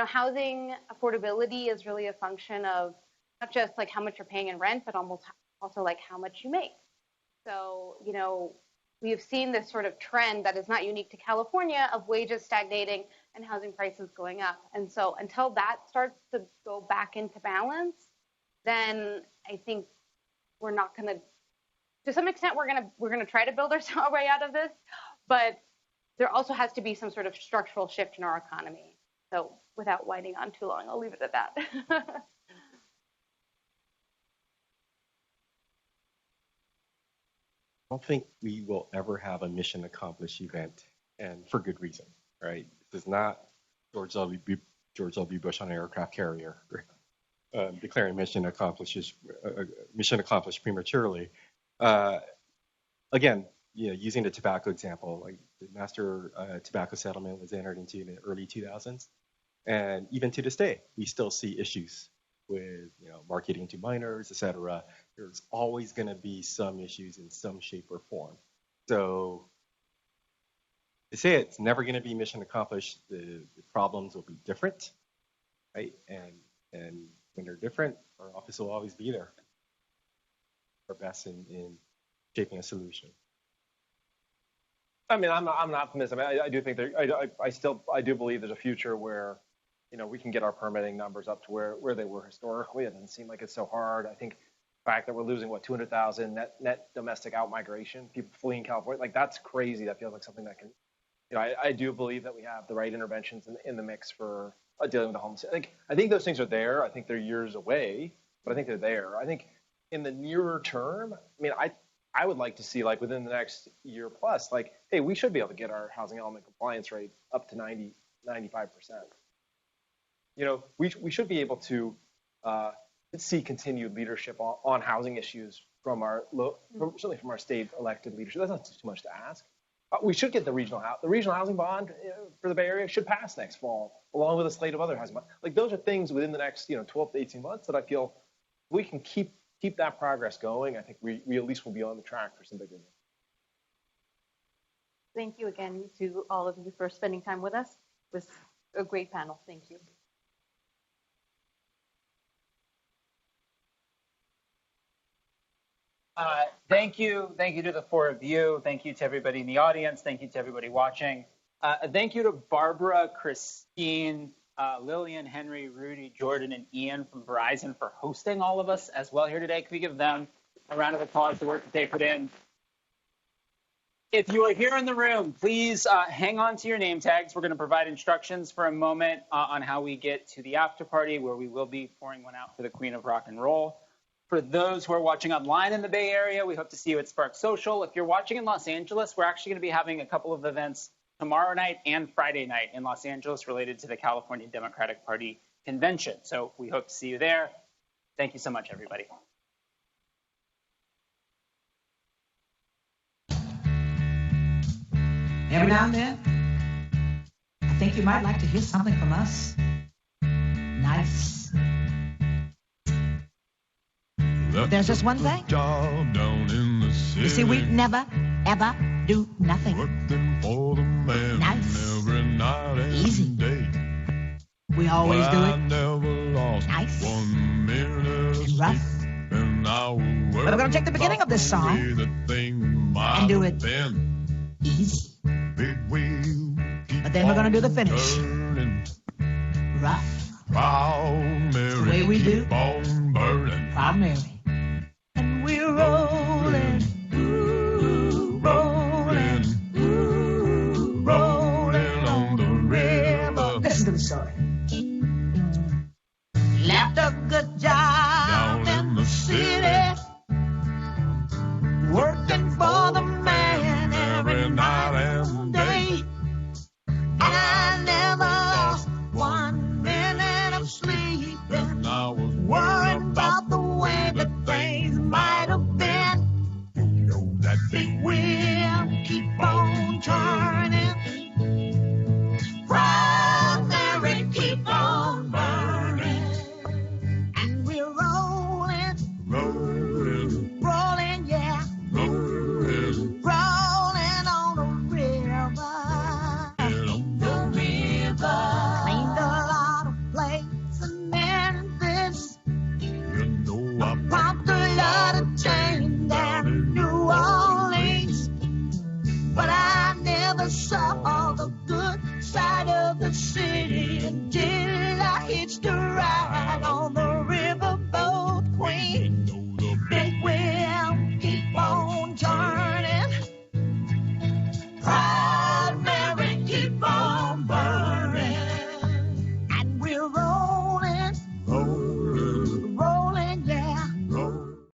housing affordability is really a function of not just like how much you're paying in rent, but also like how much you make. So, we have seen this sort of trend that is not unique to California of wages stagnating and housing prices going up. And so until that starts to go back into balance, then I think we're not going to some extent, we're going to try to build our way out of this, but there also has to be some sort of structural shift in our economy. So without whining on too long, I'll leave it at that. I don't think we will ever have a mission accomplished event, and for good reason, right? This is not George W. Bush on an aircraft carrier declaring mission accomplished prematurely. Again, using the tobacco example, like the master tobacco settlement was entered into in the early 2000s, and even to this day, we still see issues with marketing to minors, et cetera. There's always going to be some issues in some shape or form. So to say it's never going to be mission accomplished, the problems will be different, right? And when they're different, our office will always be there, our best in shaping a solution. I mean, I'm an optimist. I mean, I do think I do believe there's a future where, we can get our permitting numbers up to where they were historically. It doesn't seem like it's so hard. I think the fact that we're losing 200,000 net domestic out-migration, people fleeing California, like that's crazy. That feels like something that can, I do believe that we have the right interventions in the mix for dealing with the homeless. I think those things are there. I think they're years away, but I think they're there. I think in the nearer term, I mean, I would like to see, like, within the next year plus, like, hey, we should be able to get our housing element compliance rate up to 90, 95%. We should be able to see continued leadership on housing issues from certainly from our state elected leadership. That's not too much to ask. We should get the regional housing bond for the Bay Area should pass next fall, along with a slate of other housing bonds. Like, those are things within the next 12 to 18 months that I feel we can keep that progress going. I think we at least will be on the track for some big news. Thank you again to all of you for spending time with us. It was a great panel. Thank you. Thank you to the 4 of you. Thank you to everybody in the audience. Thank you to everybody watching. Thank you to Barbara, Christine, Lillian, Henry, Rudy, Jordan, and Ian from Verizon for hosting all of us as well here today. Can we give them a round of applause for the work that they put in? If you are here in the room, please hang on to your name tags. We're going to provide instructions for a moment on how we get to the after party, where we will be pouring one out for the Queen of Rock and Roll. For those who are watching online in the Bay Area, we hope to see you at Spark Social. If you're watching in Los Angeles, we're actually going to be having a couple of events tomorrow night and Friday night in Los Angeles related to the California Democratic Party convention. So we hope to see you there. Thank you so much, everybody. Every now and then, I think you might like to hear something from us. Nice. But there's just one thing. You see, we never, ever do nothing. Nice. Easy. We always do it nice and rough. But we're going to take the beginning of this song and do it easy. But then we're going to do the finish. Rough. The way we do. Proud Mary.